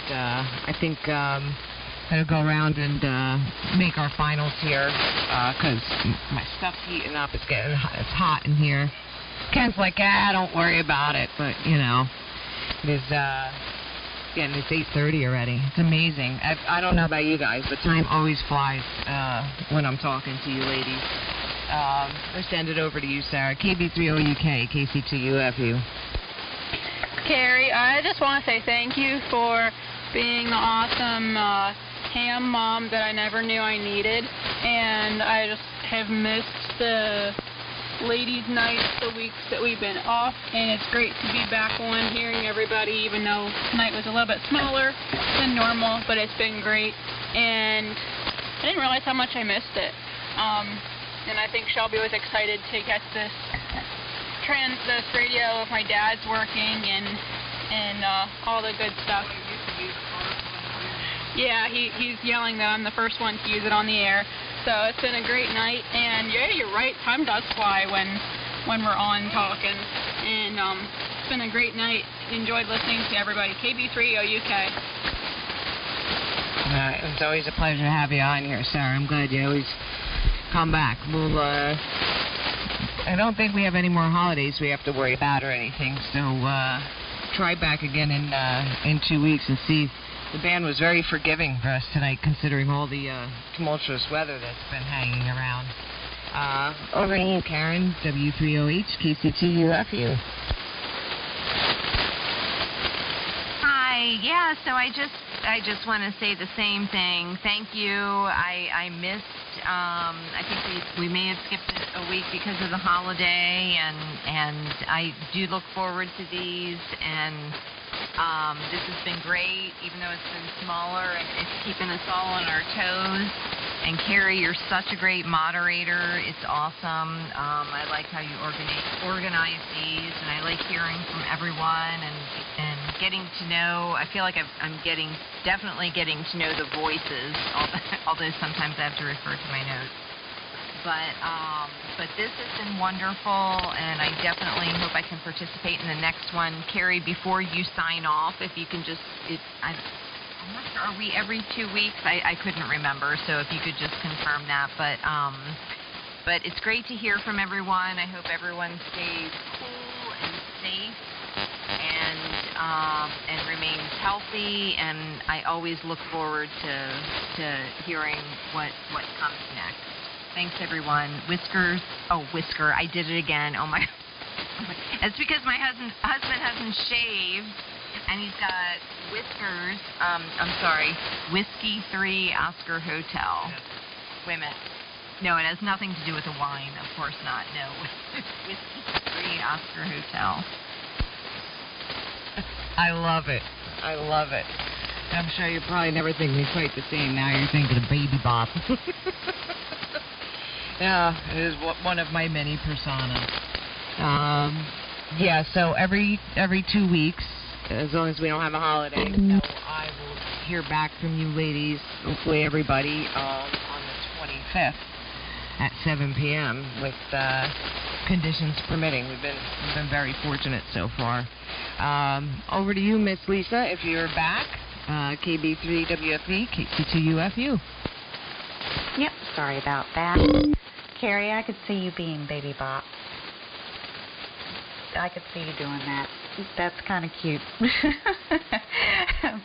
And, I think I'm going to go around and make our finals here because my stuff's heating up. It's hot in here. Ken's like, don't worry about it. But, it's 8:30 already. It's amazing. I don't know about you guys, but time always flies when I'm talking to you ladies. Let's send it over to you, Sarah. KB3OUK, KC2UFU. Carrie, I just want to say thank you for being the awesome ham mom that I never knew I needed, and I just have missed the ladies' nights, the weeks that we've been off, and it's great to be back on hearing everybody, even though tonight was a little bit smaller than normal, but it's been great, and I didn't realize how much I missed it, and I think Shelby was excited to get this radio of my dad's working, and and all the good stuff. Yeah, he's yelling that I'm the first one to use it on the air. So it's been a great night, and yeah, you're right, time does fly when we're on talking. And it's been a great night. Enjoyed listening to everybody. KB3OUK. It's always a pleasure to have you on here, Sarah. I'm glad you always come back. We'll, I don't think we have any more holidays we have to worry about or anything, so try back again in 2 weeks and see. The band was very forgiving for us tonight, considering all the tumultuous weather that's been hanging around. Over to you, Karen, W3OH, KC2UFU. Hi, yeah, so I just want to say the same thing. Thank you. I missed, I think we may have skipped a week because of the holiday, and I do look forward to these, and this has been great, even though it's been smaller, and it's keeping us all on our toes. And Carrie, you're such a great moderator. It's awesome. I like how you organize these, and I like hearing from everyone and getting to know. I feel like I'm definitely getting to know the voices, although sometimes I have to refer to my notes. But this has been wonderful, and I definitely hope I can participate in the next one. Carrie, before you sign off, if you can just, I'm not sure, are we every 2 weeks? I couldn't remember, so if you could just confirm that. But it's great to hear from everyone. I hope everyone stays cool and safe and remains healthy, and I always look forward to hearing what comes next. Thanks, everyone. Whisker, I did it again. Oh, my. It's because my husband hasn't shaved, and he's got whiskers. I'm sorry, Whiskey 3 Oscar Hotel. Wait a minute. No, it has nothing to do with the wine. Of course not. No. Whiskey 3 Oscar Hotel. I love it. I'm sure you're probably never thinking quite the same. Now you're thinking of Baby Bop. Yeah, it is one of my many personas. Yeah, so every 2 weeks, as long as we don't have a holiday, so I will hear back from you ladies, hopefully everybody, on the 25th at 7 p.m. with conditions permitting. We've been very fortunate so far. Over to you, Miss Lisa, if you're back. KB3WFE, KC2UFU. Yep, sorry about that. Carrie, I could see you being Baby Bop. I could see you doing that. That's kind of cute.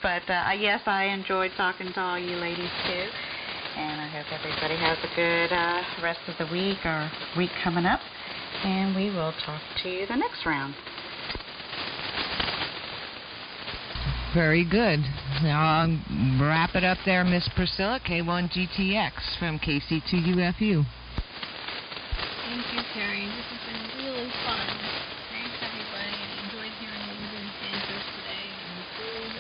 But yes, I enjoyed talking to all you ladies too. And I hope everybody has a good rest of the week or week coming up. And we will talk to you the next round. Very good. Now, wrap it up there, Miss Priscilla, K1GTX from KC2UFU. Thank you, Carrie. This has been really fun. Thanks, everybody. I enjoyed hearing Lindsay's answers today and the food.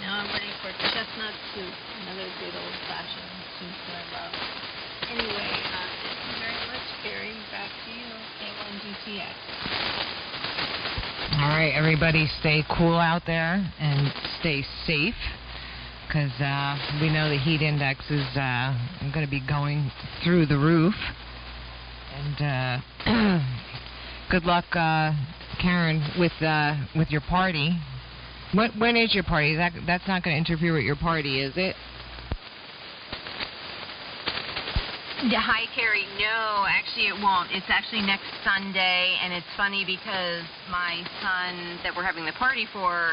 Now I'm ready for chestnut soup, another good old-fashioned soup that I love. Anyway, thank you very much, Carrie. Back to you, K1GTX. All right, everybody, stay cool out there and stay safe, because we know the heat index is going to be going through the roof. And good luck, Karen, with your party. When is your party? That's not going to interfere with your party, is it? Yeah, hi, Carrie. No, actually it won't. It's actually next Sunday, and it's funny because my son that we're having the party for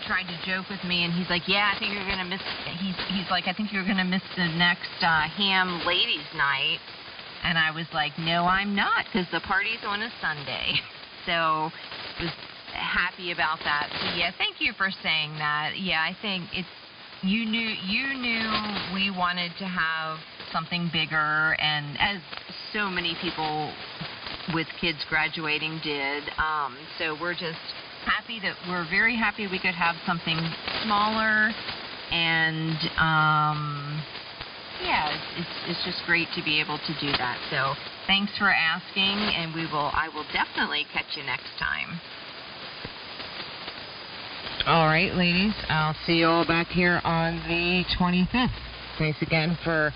tried to joke with me, and he's like, "Yeah, I think you're gonna miss." He's like, "I think you're gonna miss the next ham ladies' night," and I was like, "No, I'm not, because the party's on a Sunday." So I was happy about that. So yeah, thank you for saying that. Yeah, I think it's you knew we wanted to have something bigger, and as so many people with kids graduating did, so we're just happy we're very happy we could have something smaller, and yeah, it's just great to be able to do that. So thanks for asking, and I will definitely catch you next time. All right, ladies. I'll see you all back here on the 25th. Thanks again for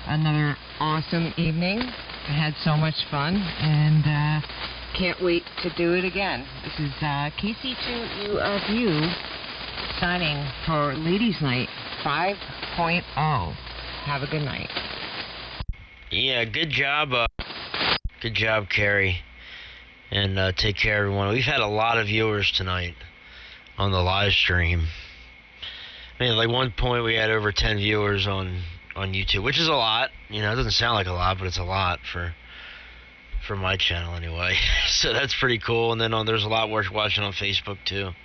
another awesome evening. I had so much fun, and can't wait to do it again. This is KC2UFU signing for Ladies Night 5.0. Have a good night. Yeah, good job. Good job, Carrie. And take care, everyone. We've had a lot of viewers tonight on the live stream. I mean, like one point we had over 10 viewers on YouTube, which is a lot. You know, it doesn't sound like a lot, but it's a lot for my channel anyway. So that's pretty cool. And then there's a lot worth watching on Facebook too,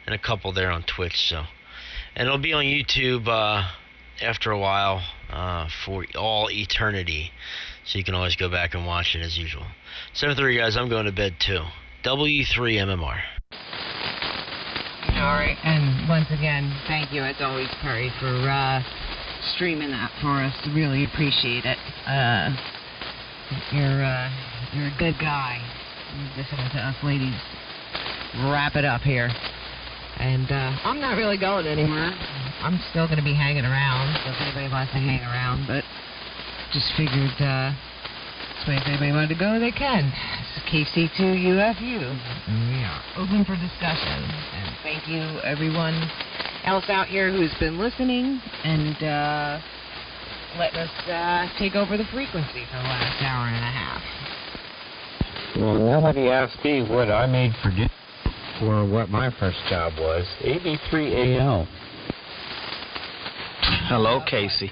and a couple there on Twitch. So, and it'll be on YouTube after a while for all eternity. So you can always go back and watch it as usual. 7:30, guys. I'm going to bed too. W3MMR. All right, and once again, thank you as always, Perry, for streaming that for us. Really appreciate it. You're a good guy. Listening to us ladies wrap it up here, and I'm not really going anywhere. I'm still going to be hanging around. So if anybody wants to hang around, but just figured this way if anybody wanted to go, they can. This is KC2UFU. We are open for discussion. And thank you, everyone else out here who's been listening and letting us take over the frequency for the last hour and a half. Well, nobody asked me what I made for dinner or what my first job was. AB3AL. Hello, Casey.